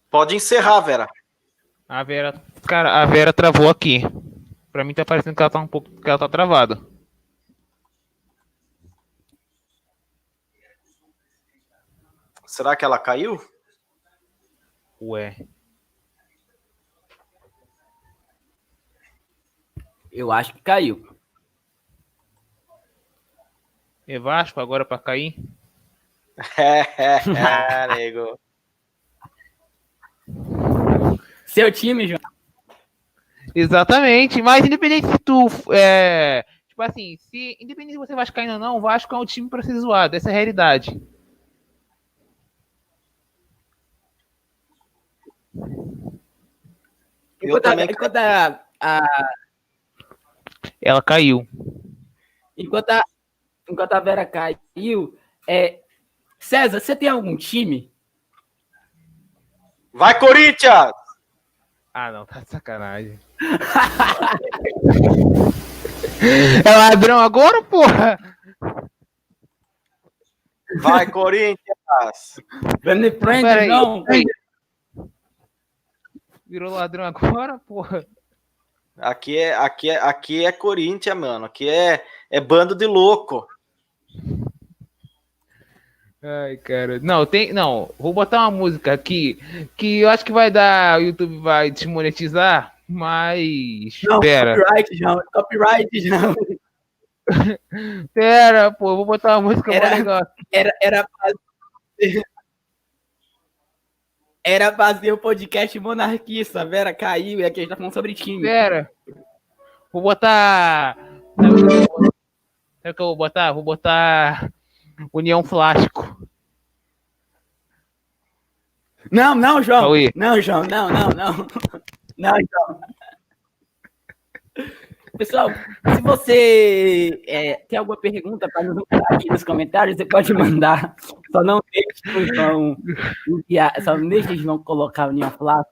Pode encerrar, Vera. A Vera travou aqui. Pra mim tá parecendo que ela tá travada. Será que ela caiu? Ué. Eu acho que caiu. Vasco agora pra cair? Nego. Seu time, João. Exatamente, mas independente se tu tipo assim, independente se você é vascaíno ou não, o Vasco é um time pra ser zoado, essa é a realidade. Enquanto a Ela caiu. Enquanto a Vera caiu, César, você tem algum time? Vai, Corinthians! Ah, não, tá de sacanagem. É ladrão agora, porra? Vai, Corinthians! Vende frente, Peraí, não. virou ladrão agora, porra? Aqui é Corinthians, mano. Aqui é bando de louco. Ai, cara. Não, vou botar uma música aqui que eu acho que vai dar, o YouTube vai desmonetizar, mas Não, pera. copyright, não. Pera, pô, vou botar uma música Era- mó legal. Era fazer o podcast monarquista, a Vera caiu e aqui a gente tá falando sobre time. Pera. Vou botar. Sabe o que eu vou botar? Vou botar União Flasco. Não, João. Cauê. Não, João, não. Não, João. Pessoal, se você tem alguma pergunta para nos mandar aqui nos comentários, você pode mandar. Só não deixe o João enviar, só não deixe o João colocar a União Flasco.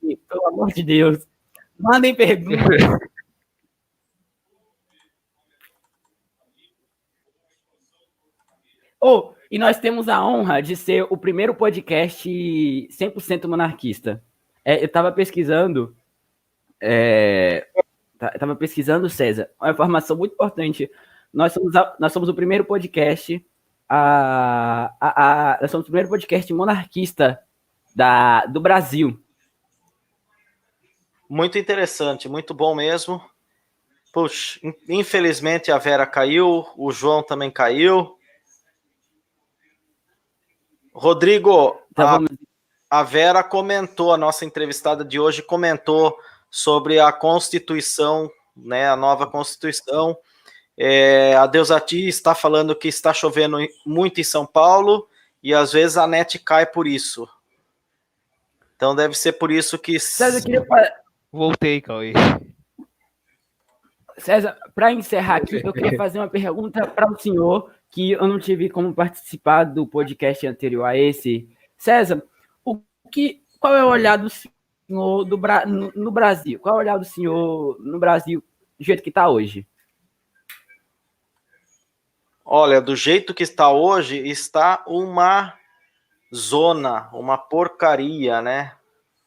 Pelo amor de Deus. Mandem perguntas. E nós temos a honra de ser o primeiro podcast 100% monarquista. Eu estava pesquisando, César, uma informação muito importante. Nós somos o primeiro podcast, nós somos o primeiro podcast monarquista do Brasil. Muito interessante, muito bom mesmo. Puxa, infelizmente a Vera caiu, o João também caiu. Rodrigo, a Vera comentou, a nossa entrevistada de hoje comentou sobre a Constituição, né, a nova Constituição. A Deusati está falando que está chovendo muito em São Paulo e às vezes a net cai por isso. Então deve ser por isso que... César, Voltei, Cauê. César, para encerrar aqui, eu queria fazer uma pergunta para o senhor, que eu não tive como participar do podcast anterior a esse. César, qual é o olhar do senhor no Brasil? Qual é o olhar do senhor no Brasil do jeito que está hoje? Olha, do jeito que está hoje, está uma zona, uma porcaria, né?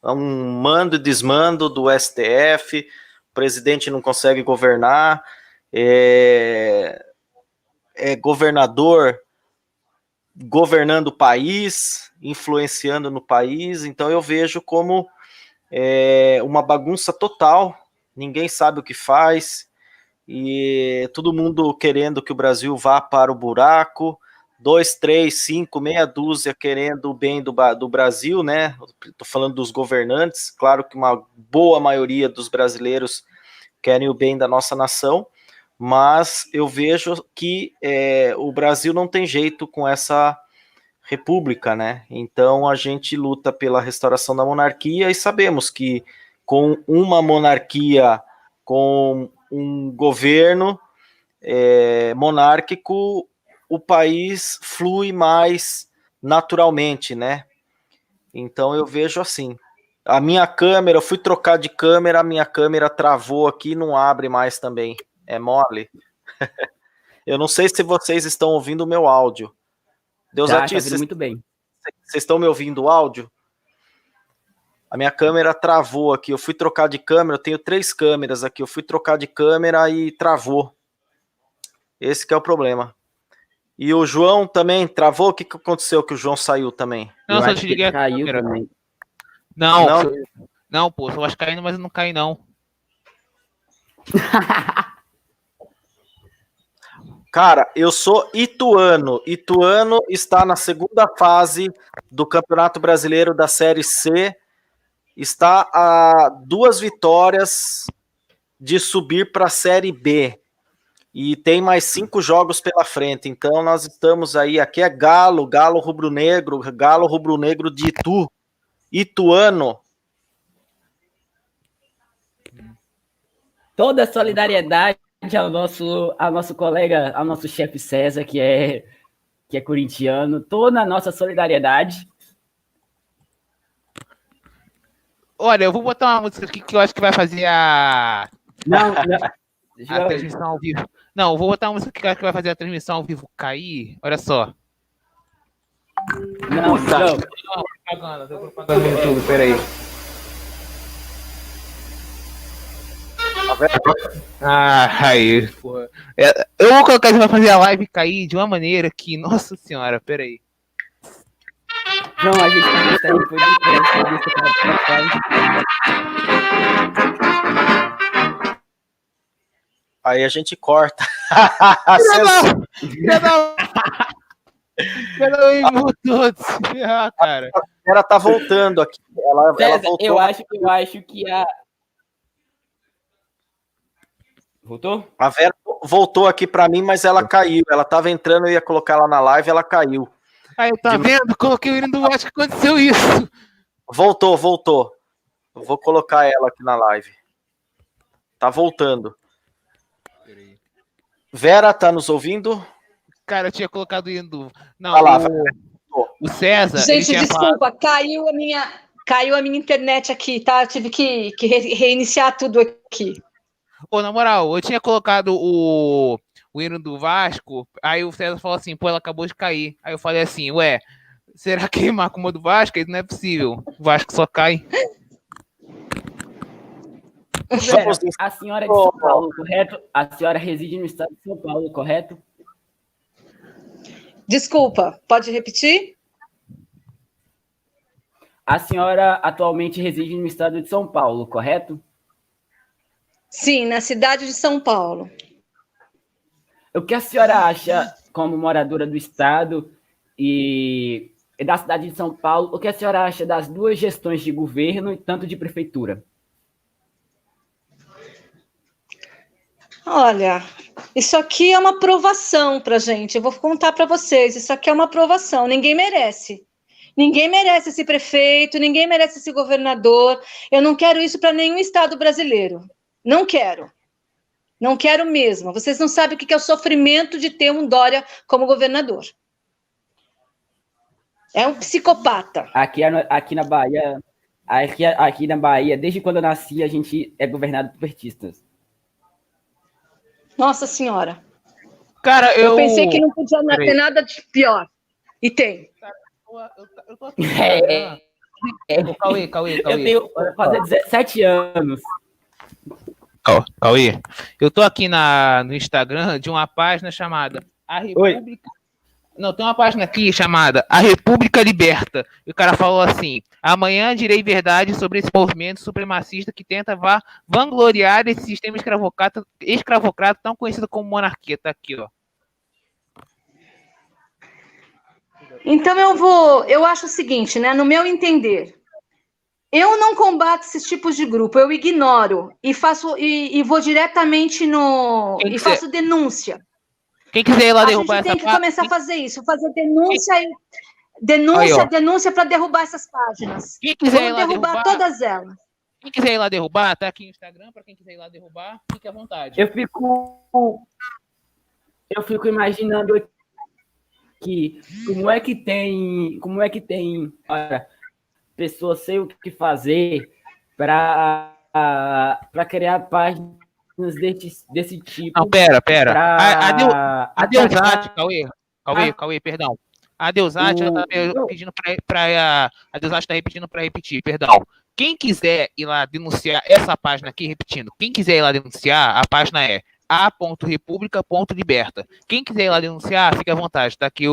Um mando e desmando do STF, o presidente não consegue governar, governador governando o país, influenciando no país, então eu vejo como uma bagunça total, ninguém sabe o que faz, e todo mundo querendo que o Brasil vá para o buraco, 2, 3, 5, meia dúzia querendo o bem do Brasil, né? Estou falando dos governantes, claro que uma boa maioria dos brasileiros querem o bem da nossa nação, mas eu vejo que o Brasil não tem jeito com essa república, né? Então a gente luta pela restauração da monarquia e sabemos que com uma monarquia, com um governo monárquico, o país flui mais naturalmente, né? Então eu vejo assim. A minha câmera, eu fui trocar de câmera, a minha câmera travou aqui, não abre mais também. É mole. Eu não sei se vocês estão ouvindo o meu áudio. Tá muito bem. Vocês estão me ouvindo o áudio? A minha câmera travou aqui. Eu fui trocar de câmera, eu tenho 3 câmeras aqui. Eu fui trocar de câmera e travou. Esse que é o problema. E o João também travou? O que aconteceu que o João saiu também? Não, só te liguei a câmera. Não, pô, só acho caindo, mas não cai não. Cara, eu sou ituano. Ituano está na segunda fase do Campeonato Brasileiro da Série C. Está a 2 vitórias de subir para a Série B. E tem mais 5 jogos pela frente. Então nós estamos aí, aqui é Galo rubro-negro de Itu. Ituano. toda a solidariedade ao nosso colega, ao nosso chefe César, que é corintiano, toda a nossa solidariedade. Olha, eu vou botar uma música aqui que eu acho que vai fazer a transmissão ao vivo. Não, eu vou botar uma música que eu acho que vai fazer a transmissão ao vivo cair. Olha só. Não. Propaganda no YouTube, peraí. Aí, porra. Eu vou colocar que vai fazer a live cair de uma maneira que, nossa senhora, peraí. Não, a gente tá no podcast. Aí a gente corta. Cara. Ela tá voltando aqui. Ela voltou. Eu acho que a... Voltou? A Vera voltou aqui para mim, mas ela caiu. Ela tava entrando, eu ia colocar ela na live, ela caiu. Aí, tá vendo? Coloquei o hino do Vasco, aconteceu isso. Voltou. Eu vou colocar ela aqui na live. Tá voltando. Vera, tá nos ouvindo? Cara, eu tinha colocado o hino do... Não, lá, o César... Gente, desculpa, caiu a minha internet aqui, tá? Eu tive que reiniciar tudo aqui. Pô, na moral, eu tinha colocado o hino do Vasco, aí o César falou assim, pô, ela acabou de cair. Aí eu falei assim, ué, será que marca uma do Vasco? Isso não é possível. O Vasco só cai. Vera, a senhora é de São Paulo, correto? A senhora reside no estado de São Paulo, correto? Desculpa, pode repetir? A senhora atualmente reside no estado de São Paulo, correto? Sim, na cidade de São Paulo. O que a senhora acha, como moradora do estado e da cidade de São Paulo, o que a senhora acha das duas gestões de governo e tanto de prefeitura? Olha, isso aqui é uma provação para gente. Eu vou contar para vocês. Isso aqui é uma provação. Ninguém merece. Ninguém merece esse prefeito, ninguém merece esse governador. Eu não quero isso para nenhum estado brasileiro. Não quero. Não quero mesmo. Vocês não sabem o que é o sofrimento de ter um Dória como governador. É um psicopata. Aqui na Bahia, desde quando eu nasci, a gente é governado por petistas. Nossa Senhora. Cara, eu pensei que não podia ter nada de pior. E tem. Eu tô aqui. Cauê. Eu tenho fazer 17 anos. Cauê, eu tô aqui no Instagram de uma página chamada A República... Não, tem uma página aqui chamada A República Liberta. E o cara falou assim, amanhã direi verdade sobre esse movimento supremacista que tenta vangloriar esse sistema escravocrata tão conhecido como monarquia. Tá aqui, ó. Então eu acho o seguinte, né? No meu entender, eu não combato esses tipos de grupo, eu ignoro e vou diretamente e faço denúncia. Quem quiser ir lá derrubar essa página... A gente tem que começar a fazer isso, fazer denúncia para derrubar essas páginas. Quem quiser ir lá derrubar todas elas. Quem quiser ir lá derrubar, tá aqui no Instagram, para quem quiser ir lá derrubar, fique à vontade. Eu fico imaginando que como é que tem pessoas sem o que fazer para criar páginas desse tipo. Não, pera. A Deusate, Cauê, perdão. A Deusate, ela tá pedindo a Deusate tá repetindo para repetir, perdão. Quem quiser ir lá denunciar essa página aqui, repetindo, quem quiser ir lá denunciar, a página é a.república.liberta. Quem quiser ir lá denunciar, fique à vontade. Tá aqui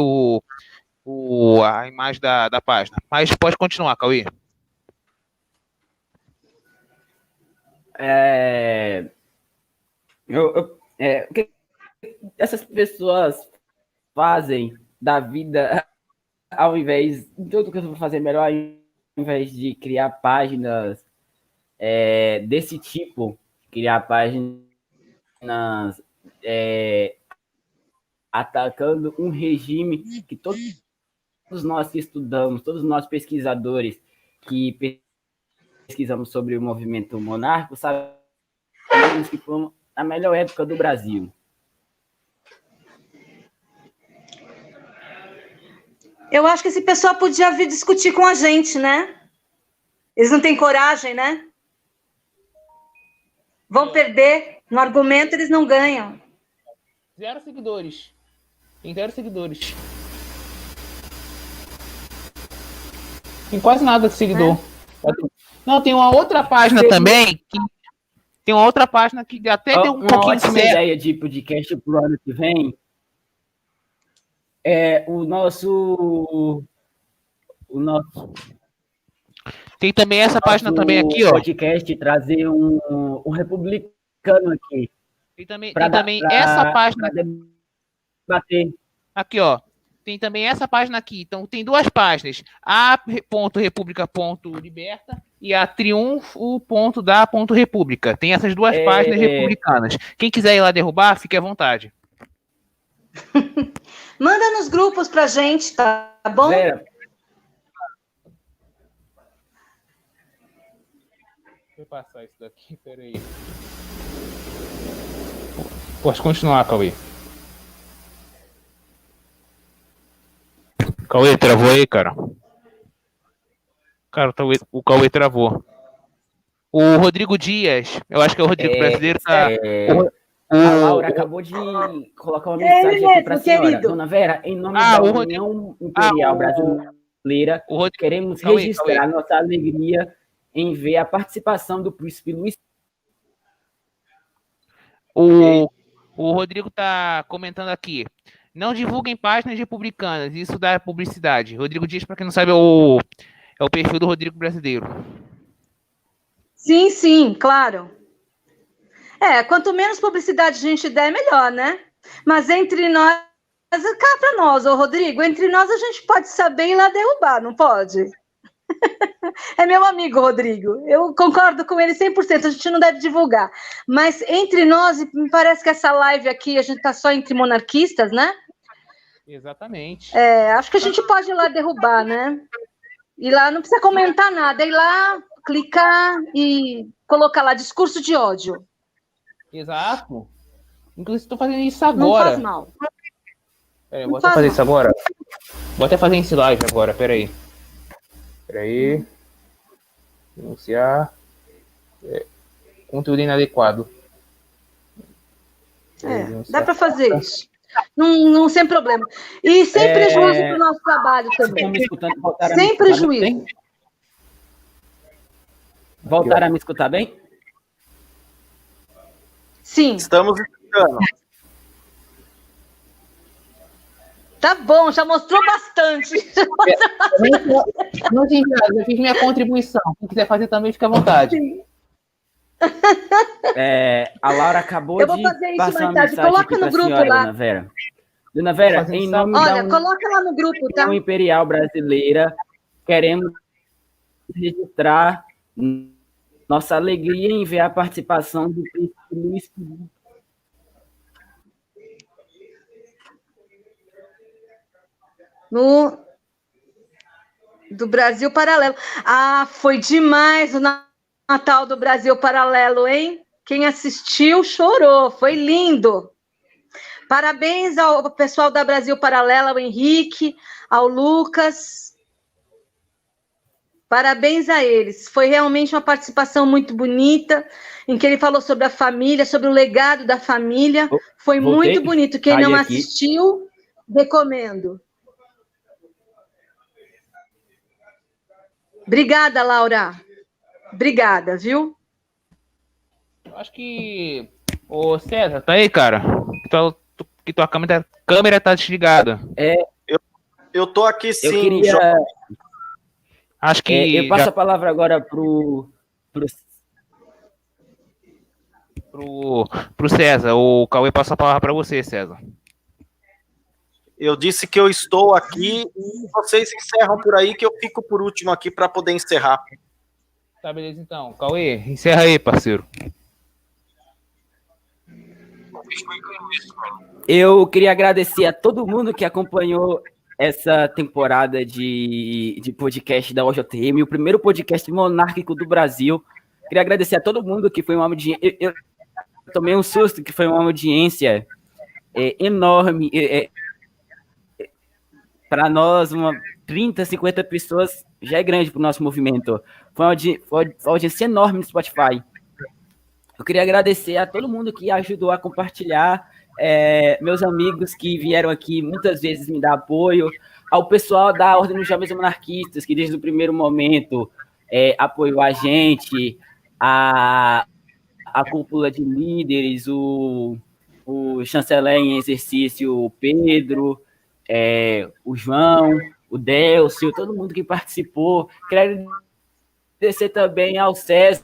a imagem da página. Mas pode continuar, Cauê. O que essas pessoas fazem da vida, ao invés de tudo que eu vou fazer melhor, ao invés de criar páginas desse tipo, criar páginas atacando um regime que todos nós que estudamos, todos nós pesquisadores que pesquisamos sobre o movimento monárquico, sabemos achamos que foi a melhor época do Brasil? Eu acho que esse pessoal podia vir discutir com a gente, né? Eles não têm coragem, né? Vão perder. No argumento, eles não ganham. 0 seguidores. Tem 0 seguidores. Tem quase nada de seguidor. Não, tem uma outra página também. Tem uma outra página que até deu um pouquinho de ideia de podcast pro ano que vem. É o nosso. Tem também essa página também aqui, ó. Podcast trazer um republicano aqui. Tem também essa página. Bater. Aqui, ó. Tem também essa página aqui. Então, tem duas páginas. A.República.Liberta e a Triunfo.da.República. Tem essas duas páginas republicanas. Quem quiser ir lá derrubar, fique à vontade. Manda nos grupos pra gente, tá bom? Vera. Deixa eu passar isso daqui, peraí. Pode continuar, Cauê. Cauê, travou aí, cara? Cara, o Cauê travou. O Rodrigo Dias, eu acho que é o Rodrigo brasileiro, tá... A Laura acabou de colocar uma mensagem aqui para a senhora. Querido. Dona Vera, em nome da União Imperial Brasileira, queremos registrar nossa alegria em ver a participação do príncipe Luís. O Rodrigo tá comentando aqui. Não divulguem páginas republicanas, isso dá publicidade. Rodrigo Dias, para quem não sabe, é o perfil do Rodrigo brasileiro. Sim, sim, claro. Quanto menos publicidade a gente der, melhor, né? Mas entre nós, cá para nós, ô Rodrigo, entre nós a gente pode saber ir lá derrubar, não pode? É meu amigo, Rodrigo. Eu concordo com ele 100%, a gente não deve divulgar. Mas entre nós, me parece que essa live aqui, a gente tá só entre monarquistas, né? Exatamente. Acho que a gente pode ir lá derrubar, né? Ir lá, não precisa comentar nada, ir lá, clicar e colocar lá discurso de ódio. Exato. Inclusive, estou fazendo isso agora. Não faz mal. Peraí, vou até fazer isso agora. Vou até fazer esse live agora, peraí. Denunciar. Conteúdo inadequado. Dá para fazer isso. Não sem problema. E sem prejuízo para o nosso trabalho também. Sem prejuízo. Voltaram a me escutar bem? Sim. Estamos escutando. Tá bom, já mostrou bastante. Eu fiz minha contribuição. Quem quiser fazer também, fica à vontade. Sim. A Laura acabou de passar uma mensagem coloca no grupo senhora, lá. Dona Vera. Dona Vera, em nome da coloca lá no grupo, tá? União Imperial Brasileira, queremos registrar nossa alegria em ver a participação do príncipe Luís Felipe. Do Brasil Paralelo. Foi demais o Natal do Brasil Paralelo, hein? Quem assistiu chorou, foi lindo. Parabéns ao pessoal da Brasil Paralelo, ao Henrique, ao Lucas. Parabéns a eles. Foi realmente uma participação muito bonita, em que ele falou sobre a família, sobre o legado da família. Foi muito bonito. Quem não assistiu, recomendo. Obrigada, Laura. Obrigada, viu? Acho que... Ô, César, tá aí, cara? Que tua câmera tá desligada. Eu tô aqui sim. Eu queria... Acho que... eu passo a palavra agora pro César. O Cauê passa a palavra para você, César. Eu disse que eu estou aqui e vocês encerram por aí, que eu fico por último aqui para poder encerrar. Tá, beleza então. Cauê, encerra aí, parceiro. Eu queria agradecer a todo mundo que acompanhou essa temporada de podcast da OJM, o primeiro podcast monárquico do Brasil. Queria agradecer a todo mundo que foi uma audiência. tomei um susto, que foi uma audiência enorme. Para nós, 30, 50 pessoas já é grande para o nosso movimento. Foi uma audiência enorme no Spotify. Eu queria agradecer a todo mundo que ajudou a compartilhar, meus amigos que vieram aqui muitas vezes me dar apoio, ao pessoal da Ordem dos Jovens Monarquistas, que desde o primeiro momento apoiou a gente, a cúpula de líderes, o chanceler em exercício, o Pedro, o João, o Delcio, todo mundo que participou. Quero agradecer também ao César,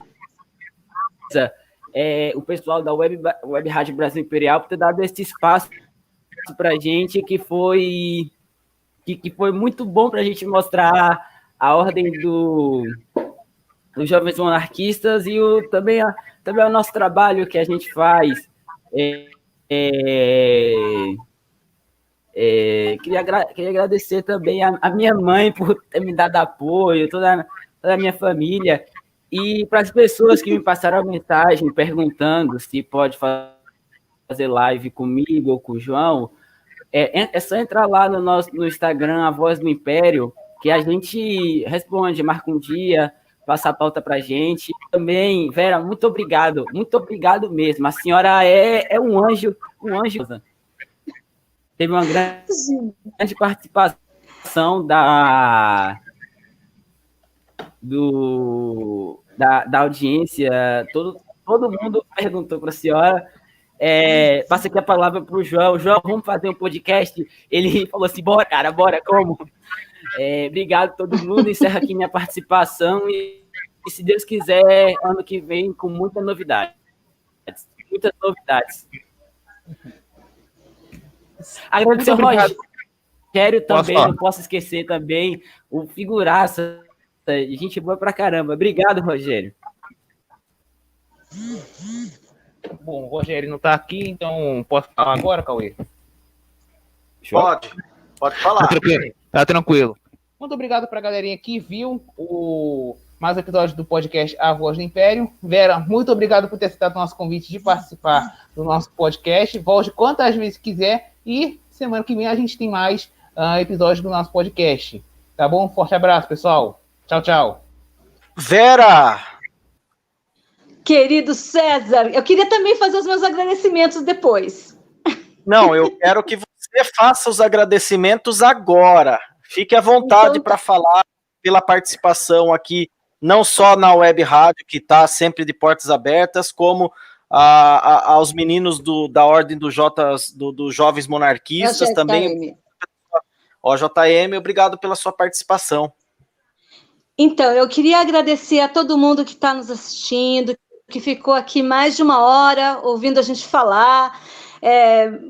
o pessoal da Web Rádio Brasil Imperial, por ter dado esse espaço para a gente, que foi muito bom para a gente mostrar a ordem dos jovens monarquistas e também o nosso trabalho que a gente faz. Queria agradecer também a minha mãe por ter me dado apoio, toda a minha família, e para as pessoas que me passaram a mensagem perguntando se pode fazer live comigo ou com o João, é só entrar lá no Instagram, A Voz do Império, que a gente responde, marca um dia, passa a pauta para a gente. Também, Vera, muito obrigado mesmo. A senhora é um anjo. Teve uma grande participação da audiência. Todo mundo perguntou para a senhora. Passa aqui a palavra para o João. João, vamos fazer um podcast? Ele falou assim, bora, cara, bora, como? Obrigado a todo mundo. Encerro aqui minha participação e se Deus quiser, ano que vem, com muitas novidades. Agradecer ao Rogério também, não posso esquecer também, o figuraça, gente boa pra caramba. Obrigado, Rogério. Bom, o Rogério não está aqui, então posso falar agora, Cauê? Pode falar. Tá tranquilo. Muito obrigado para a galerinha que viu mais um episódio do podcast A Voz do Império. Vera, muito obrigado por ter aceitado o nosso convite de participar do nosso podcast. Volte quantas vezes quiser e semana que vem a gente tem mais episódios do nosso podcast. Tá bom? Forte abraço, pessoal. Tchau, tchau. Vera! Querido César, eu queria também fazer os meus agradecimentos depois. Não, eu quero que você faça os agradecimentos agora. Fique à vontade Então, para falar pela participação aqui, não só na Web Rádio, que está sempre de portas abertas, como aos meninos da Ordem dos Jovens Monarquistas também. JM, obrigado pela sua participação. Então, eu queria agradecer a todo mundo que está nos assistindo, que ficou aqui mais de uma hora ouvindo a gente falar.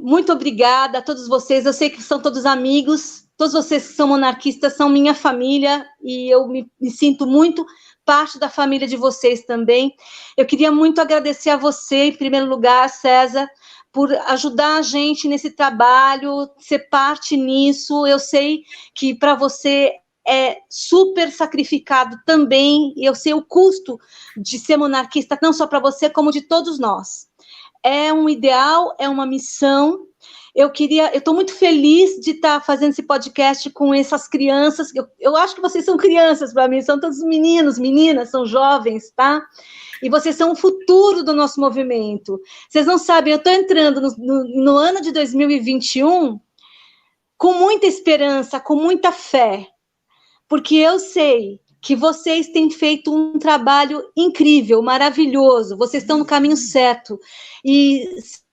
Muito obrigada a todos vocês. Eu sei que são todos amigos, todos vocês que são monarquistas são minha família e eu me sinto muito parte da família de vocês também. Eu queria muito agradecer a você, em primeiro lugar, César, por ajudar a gente nesse trabalho, ser parte nisso. Eu sei que para você é super sacrificado também, e eu sei o custo de ser monarquista, não só para você, como de todos nós. É um ideal, é uma missão. Eu estou muito feliz de estar fazendo esse podcast com essas crianças. Eu acho que vocês são crianças para mim, são todos meninos, meninas, são jovens, tá? E vocês são o futuro do nosso movimento. Vocês não sabem, eu estou entrando no ano de 2021 com muita esperança, com muita fé, porque eu sei que vocês têm feito um trabalho incrível, maravilhoso, vocês estão no caminho certo. E,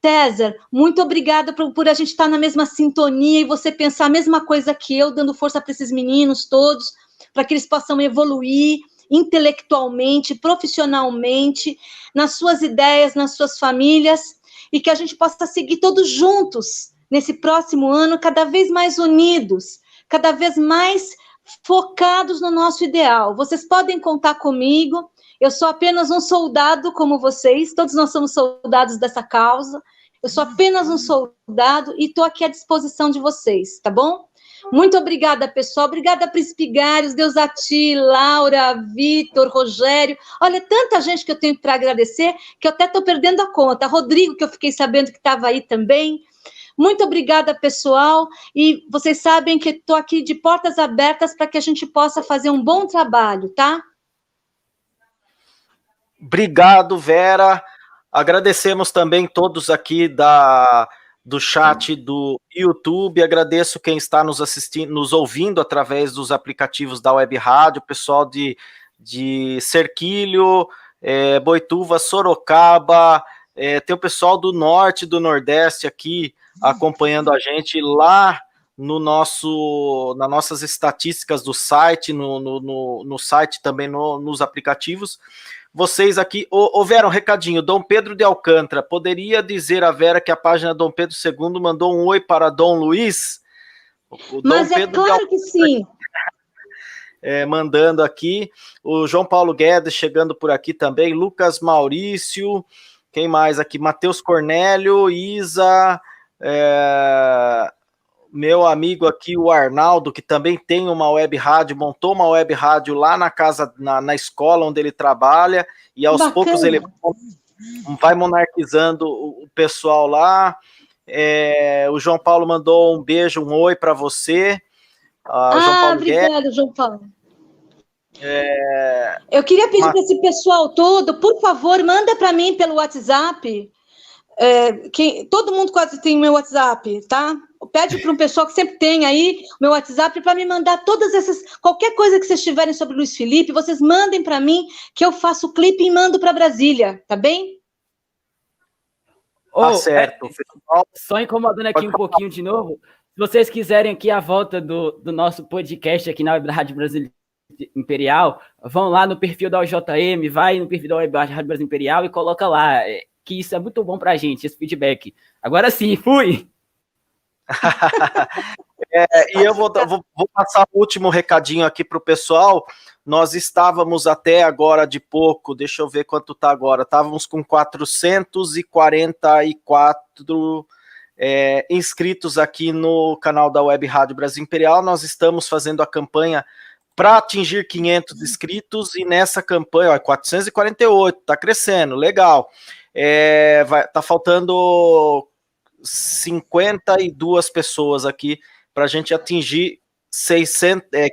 César, muito obrigada por a gente estar na mesma sintonia e você pensar a mesma coisa que eu, dando força para esses meninos todos, para que eles possam evoluir intelectualmente, profissionalmente, nas suas ideias, nas suas famílias, e que a gente possa seguir todos juntos nesse próximo ano, cada vez mais unidos, cada vez mais focados no nosso ideal. Vocês podem contar comigo, eu sou apenas um soldado como vocês, todos nós somos soldados dessa causa, eu sou apenas um soldado e estou aqui à disposição de vocês, tá bom? Muito obrigada, pessoal. Obrigada, Príncipe Garius, Deusati, Laura, Vitor, Rogério. Olha, tanta gente que eu tenho para agradecer que eu até estou perdendo a conta. Rodrigo, que eu fiquei sabendo que estava aí também. Muito obrigada, pessoal. E vocês sabem que estou aqui de portas abertas para que a gente possa fazer um bom trabalho, tá? Obrigado, Vera. Agradecemos também todos aqui do chat do YouTube. Agradeço quem está nos assistindo, nos ouvindo através dos aplicativos da Web Rádio, o pessoal de Cerquilho, Boituva, Sorocaba, tem o pessoal do Norte e do Nordeste aqui acompanhando a gente lá nas nossas estatísticas do site, no site também, nos aplicativos. Vocês aqui, Vera, um recadinho, Dom Pedro de Alcântara, poderia dizer a Vera que a página Dom Pedro II mandou um oi para Dom Luiz? Mas é claro que sim. Mandando aqui, o João Paulo Guedes chegando por aqui também, Lucas Maurício, quem mais aqui? Matheus Cornélio, Isa, meu amigo aqui, o Arnaldo, que também tem uma web rádio, montou uma web rádio lá na casa, na escola onde ele trabalha, e aos poucos ele vai monarquizando o pessoal lá. O João Paulo mandou um beijo, um oi para você. João Paulo obrigado, João Paulo. Eu queria pedir para esse pessoal todo, por favor, manda para mim pelo WhatsApp. Todo mundo quase tem o meu WhatsApp, tá? Pede para um pessoal que sempre tem aí o meu WhatsApp para me mandar qualquer coisa que vocês tiverem sobre o Luiz Felipe, vocês mandem para mim, que eu faço o clipe e mando para Brasília, tá bem? Tá certo. Só incomodando aqui um pouquinho de novo, se vocês quiserem aqui a volta do nosso podcast aqui na Rádio Brasília Imperial, vão lá no perfil da OJM, vai no perfil da Rádio Brasília Imperial e coloca lá, que isso é muito bom pra gente, esse feedback. Agora sim, fui! E eu vou passar o último recadinho aqui para o pessoal. Nós estávamos até agora de pouco, deixa eu ver quanto está agora, estávamos com 444 inscritos aqui no canal da Web Rádio Brasil Imperial. Nós estamos fazendo a campanha para atingir 500 inscritos, e nessa campanha, 448, está crescendo, legal. Tá faltando 52 pessoas aqui para a gente atingir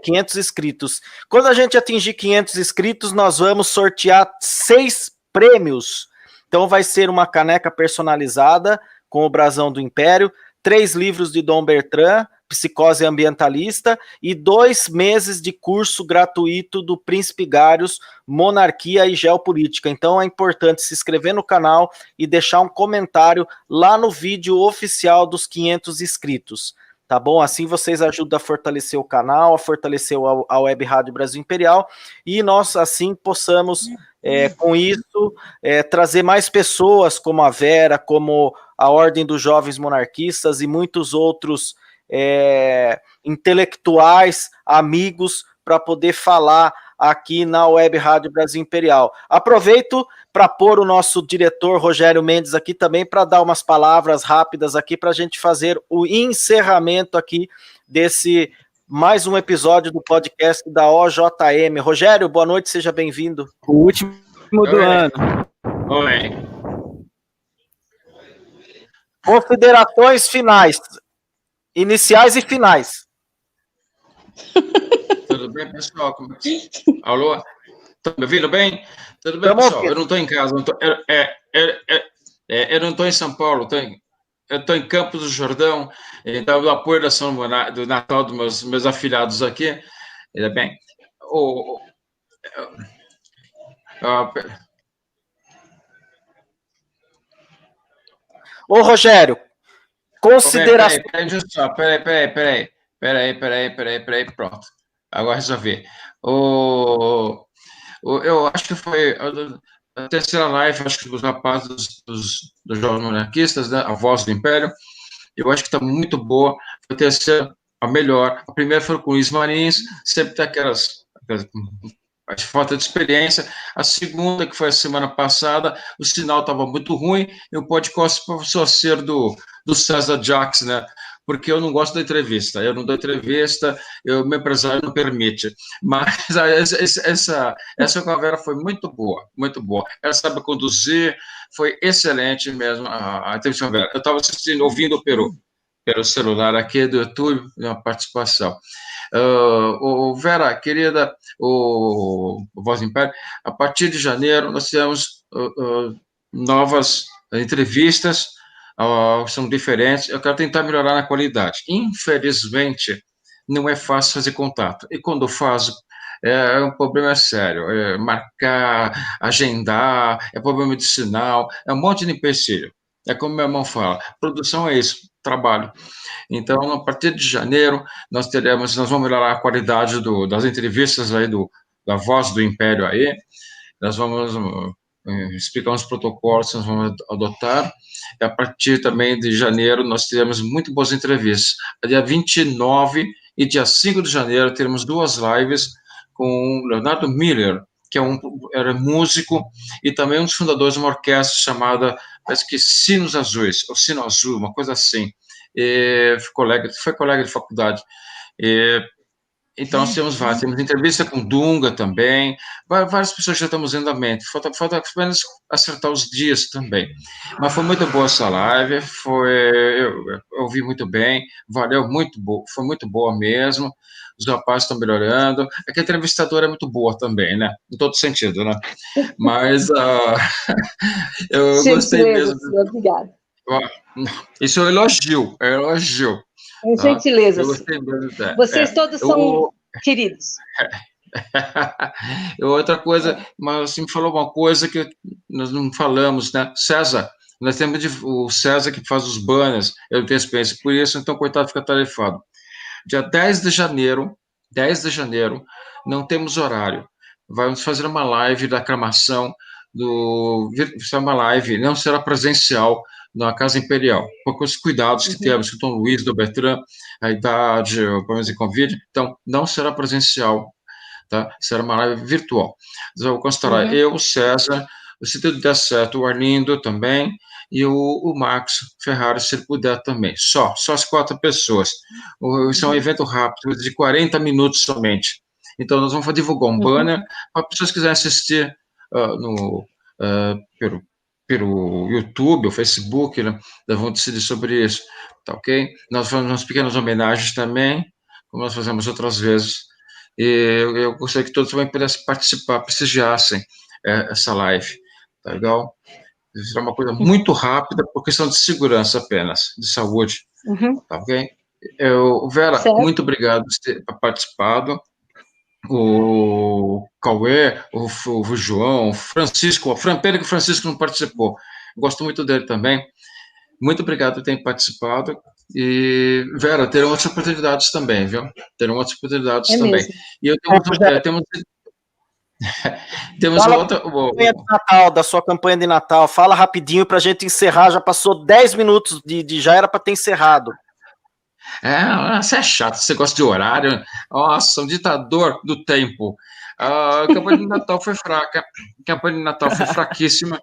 500 inscritos. Quando a gente atingir 500 inscritos, nós vamos sortear 6 prêmios. Então vai ser uma caneca personalizada com o brasão do Império, 3 livros de Dom Bertrand, Psicose Ambientalista, e 2 meses de curso gratuito do Príncipe Garius, Monarquia e Geopolítica. Então é importante se inscrever no canal e deixar um comentário lá no vídeo oficial dos 500 inscritos, tá bom? Assim vocês ajudam a fortalecer o canal, a fortalecer a Web Rádio Brasil Imperial, e nós assim possamos, com isso, trazer mais pessoas como a Vera, como a Ordem dos Jovens Monarquistas e muitos outros intelectuais, amigos, para poder falar aqui na Web Rádio Brasil Imperial. Aproveito para pôr o nosso diretor Rogério Mendes aqui também, para dar umas palavras rápidas aqui, para a gente fazer o encerramento aqui desse mais um episódio do podcast da OJM. Rogério, boa noite, seja bem-vindo. O último do ano. Oi. Considerações finais. Iniciais e finais. Tudo bem, pessoal? Alô? Estão me ouvindo bem? Tudo bem, pessoal? Eu não estou em casa. Eu não estou em São Paulo. Eu estou em Campos do Jordão. Então, do apoio do Natal dos meus afilhados aqui. Ainda bem. Ô, Rogério, consideração. Peraí, pronto. Agora resolvi. Eu acho que foi a terceira live, acho que dos rapazes dos jovens monarquistas, né? A Voz do Império. Eu acho que está muito boa. A terceira, a melhor. A primeira foi com o Luiz Marins, sempre tem aquelas falta de experiência. A segunda, que foi a semana passada, o sinal estava muito ruim, e o podcast passou a ser do César Jacques, né? porque eu não gosto da entrevista. Eu não dou entrevista, meu empresário não permite. Mas essa conversa foi muito boa, muito boa. Ela sabe conduzir, foi excelente mesmo a entrevista. Eu estava assistindo, ouvindo pelo celular aqui do YouTube, uma participação. Vera, querida, o Voz do Império, a partir de janeiro nós temos novas entrevistas, são diferentes. Eu quero tentar melhorar na qualidade. Infelizmente, não é fácil fazer contato. E quando faço, um problema sério. Marcar, agendar, é problema de sinal, é um monte de empecilho. É como meu irmão fala, produção é isso, trabalho. Então, a partir de janeiro, nós vamos melhorar a qualidade das entrevistas aí da Voz do Império aí. Nós vamos explicar uns protocolos que nós vamos adotar. E a partir também de janeiro, nós teremos muito boas entrevistas. Dia 29 e dia 5 de janeiro, teremos 2 lives com o Leonardo Miller, que era músico e também um dos fundadores de uma orquestra chamada, parece que Sinos Azuis, ou Sino Azul, uma coisa assim. Foi colega de faculdade. Então, nós temos entrevista com Dunga também, várias pessoas já estamos indo à mente, falta apenas acertar os dias também. Mas foi muito boa essa live, eu ouvi muito bem, valeu muito, foi muito boa mesmo, os rapazes estão melhorando, é que a entrevistadora é muito boa também, né? Em todo sentido, né? Mas eu gostei mesmo. Obrigada. Isso é um elogio, é um elogio. Gentileza. Tá? Vocês todos são queridos. Outra coisa, mas você me falou uma coisa que nós não falamos, né? César, nós temos o César que faz os banners, eu tenho experiência por isso, então coitado fica tarefado. Dia 10 de janeiro, não temos horário. Vamos fazer uma live da aclamação uma live, não será presencial na Casa Imperial, porque os cuidados que temos com o Dom Luiz, do Bertrand, a idade, o problemas de Covid, então não será presencial, tá? Será uma live virtual. Então, constará eu, o César, se tudo der certo, o Arlindo também, e o Max Ferrari, se ele puder também. Só as 4 pessoas. Isso é um evento rápido, de 40 minutos somente. Então, nós vamos divulgar um banner, para as pessoas que quiserem assistir pelo YouTube, ou Facebook, né, vão decidir sobre isso, tá ok? Nós fazemos umas pequenas homenagens também, como nós fazemos outras vezes, e eu gostaria que todos também pudessem participar, prestigiassem essa live, tá legal? Será uma coisa muito rápida, por questão de segurança apenas, de saúde, tá ok? Vera, certo. Muito obrigado por ter participado. O Cauê, o João, o Francisco, o Fran Pedro, que o Francisco não participou. Gosto muito dele também. Muito obrigado por ter participado. E, Vera, terão outras oportunidades também, viu? Terão outras oportunidades também. Mesmo. E eu temos outra. Da sua campanha de Natal. Fala rapidinho para a gente encerrar. Já passou 10 minutos já era para ter encerrado. Você é chato, você gosta de horário. Nossa, um ditador do tempo. A campanha de Natal foi fraca. A campanha de Natal foi fraquíssima.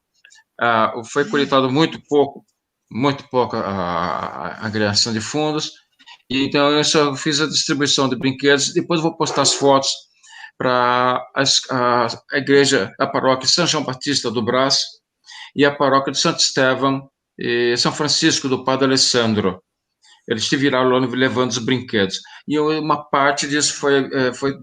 Foi coletado muito pouco a agregação de fundos. E, então, eu só fiz a distribuição de brinquedos. Depois vou postar as fotos para a igreja, a paróquia São João Batista do Brás e a paróquia de Santo Estevão e São Francisco do Padre Alessandro. Eles te viraram lá levando os brinquedos. E uma parte disso foi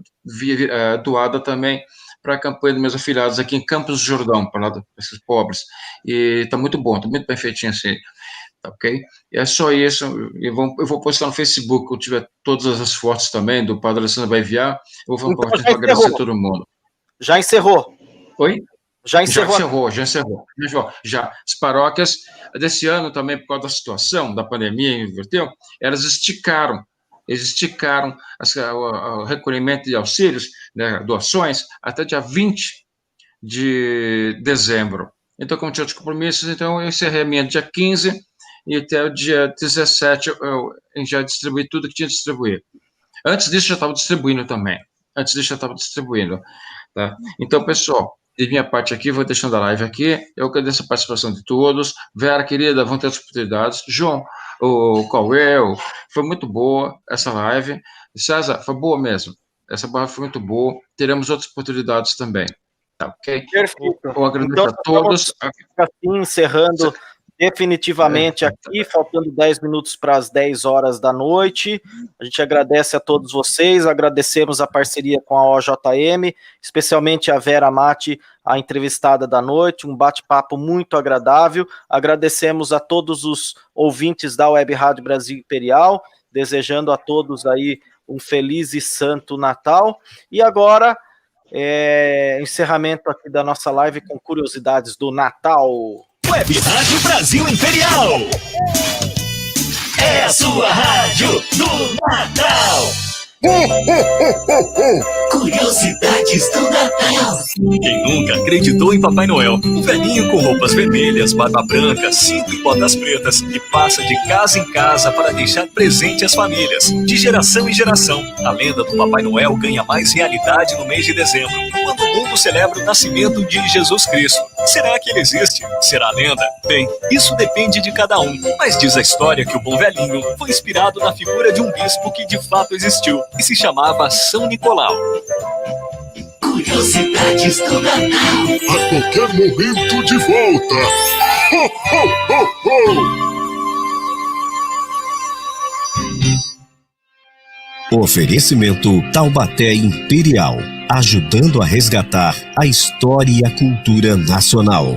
doada também para a campanha dos meus afiliados aqui em Campos do Jordão, para lá esses pobres. E está muito bom, está muito bem feitinho assim. Tá ok? E é só isso. Eu vou postar no Facebook, quando tiver todas as fotos também do Padre Alessandro vai enviar. Eu vou compartilhar para agradecer a todo mundo. Já encerrou? Oi? Já encerrou. Já. As paróquias, desse ano também, por causa da situação, da pandemia, inverteu, elas esticaram o recolhimento de auxílios, né, doações, até dia 20 de dezembro. Então, como tinha outros compromissos, então eu encerrei a minha dia 15 e até o dia 17 eu já distribuí tudo que tinha de distribuir. Antes disso, já estava distribuindo também. Tá? Então, pessoal, de minha parte aqui, vou deixando a live aqui. Eu agradeço a participação de todos. Vera, querida, vão ter as oportunidades. João, o Cauê, foi muito boa essa live. César, foi boa mesmo. Essa live foi muito boa. Teremos outras oportunidades também. Tá, ok? Perfeito. Eu agradeço Então, a todos. Assim, encerrando definitivamente aqui, faltando 10 minutos para as 10 horas da noite. A gente agradece a todos vocês, agradecemos a parceria com a OJM, especialmente a Vera Mati, a entrevistada da noite, um bate-papo muito agradável. Agradecemos a todos os ouvintes da Web Rádio Brasil Imperial, desejando a todos aí um feliz e santo Natal. E agora, encerramento aqui da nossa live com curiosidades do Natal. Web Rádio Brasil Imperial. É a sua rádio do Natal. Curiosidades do Natal. Quem nunca acreditou em Papai Noel? Um velhinho com roupas vermelhas, barba branca, cinto e botas pretas, que passa de casa em casa para deixar presente às famílias. De geração em geração, a lenda do Papai Noel ganha mais realidade no mês de dezembro, quando o mundo celebra o nascimento de Jesus Cristo. Será que ele existe? Será lenda? Bem, isso depende de cada um. Mas diz a história que o bom velhinho foi inspirado na figura de um bispo que de fato existiu e se chamava São Nicolau. Curiosidades do Natal. A qualquer momento de volta. Ho, ho, ho, ho. Oferecimento Taubaté Imperial, ajudando a resgatar a história e a cultura nacional.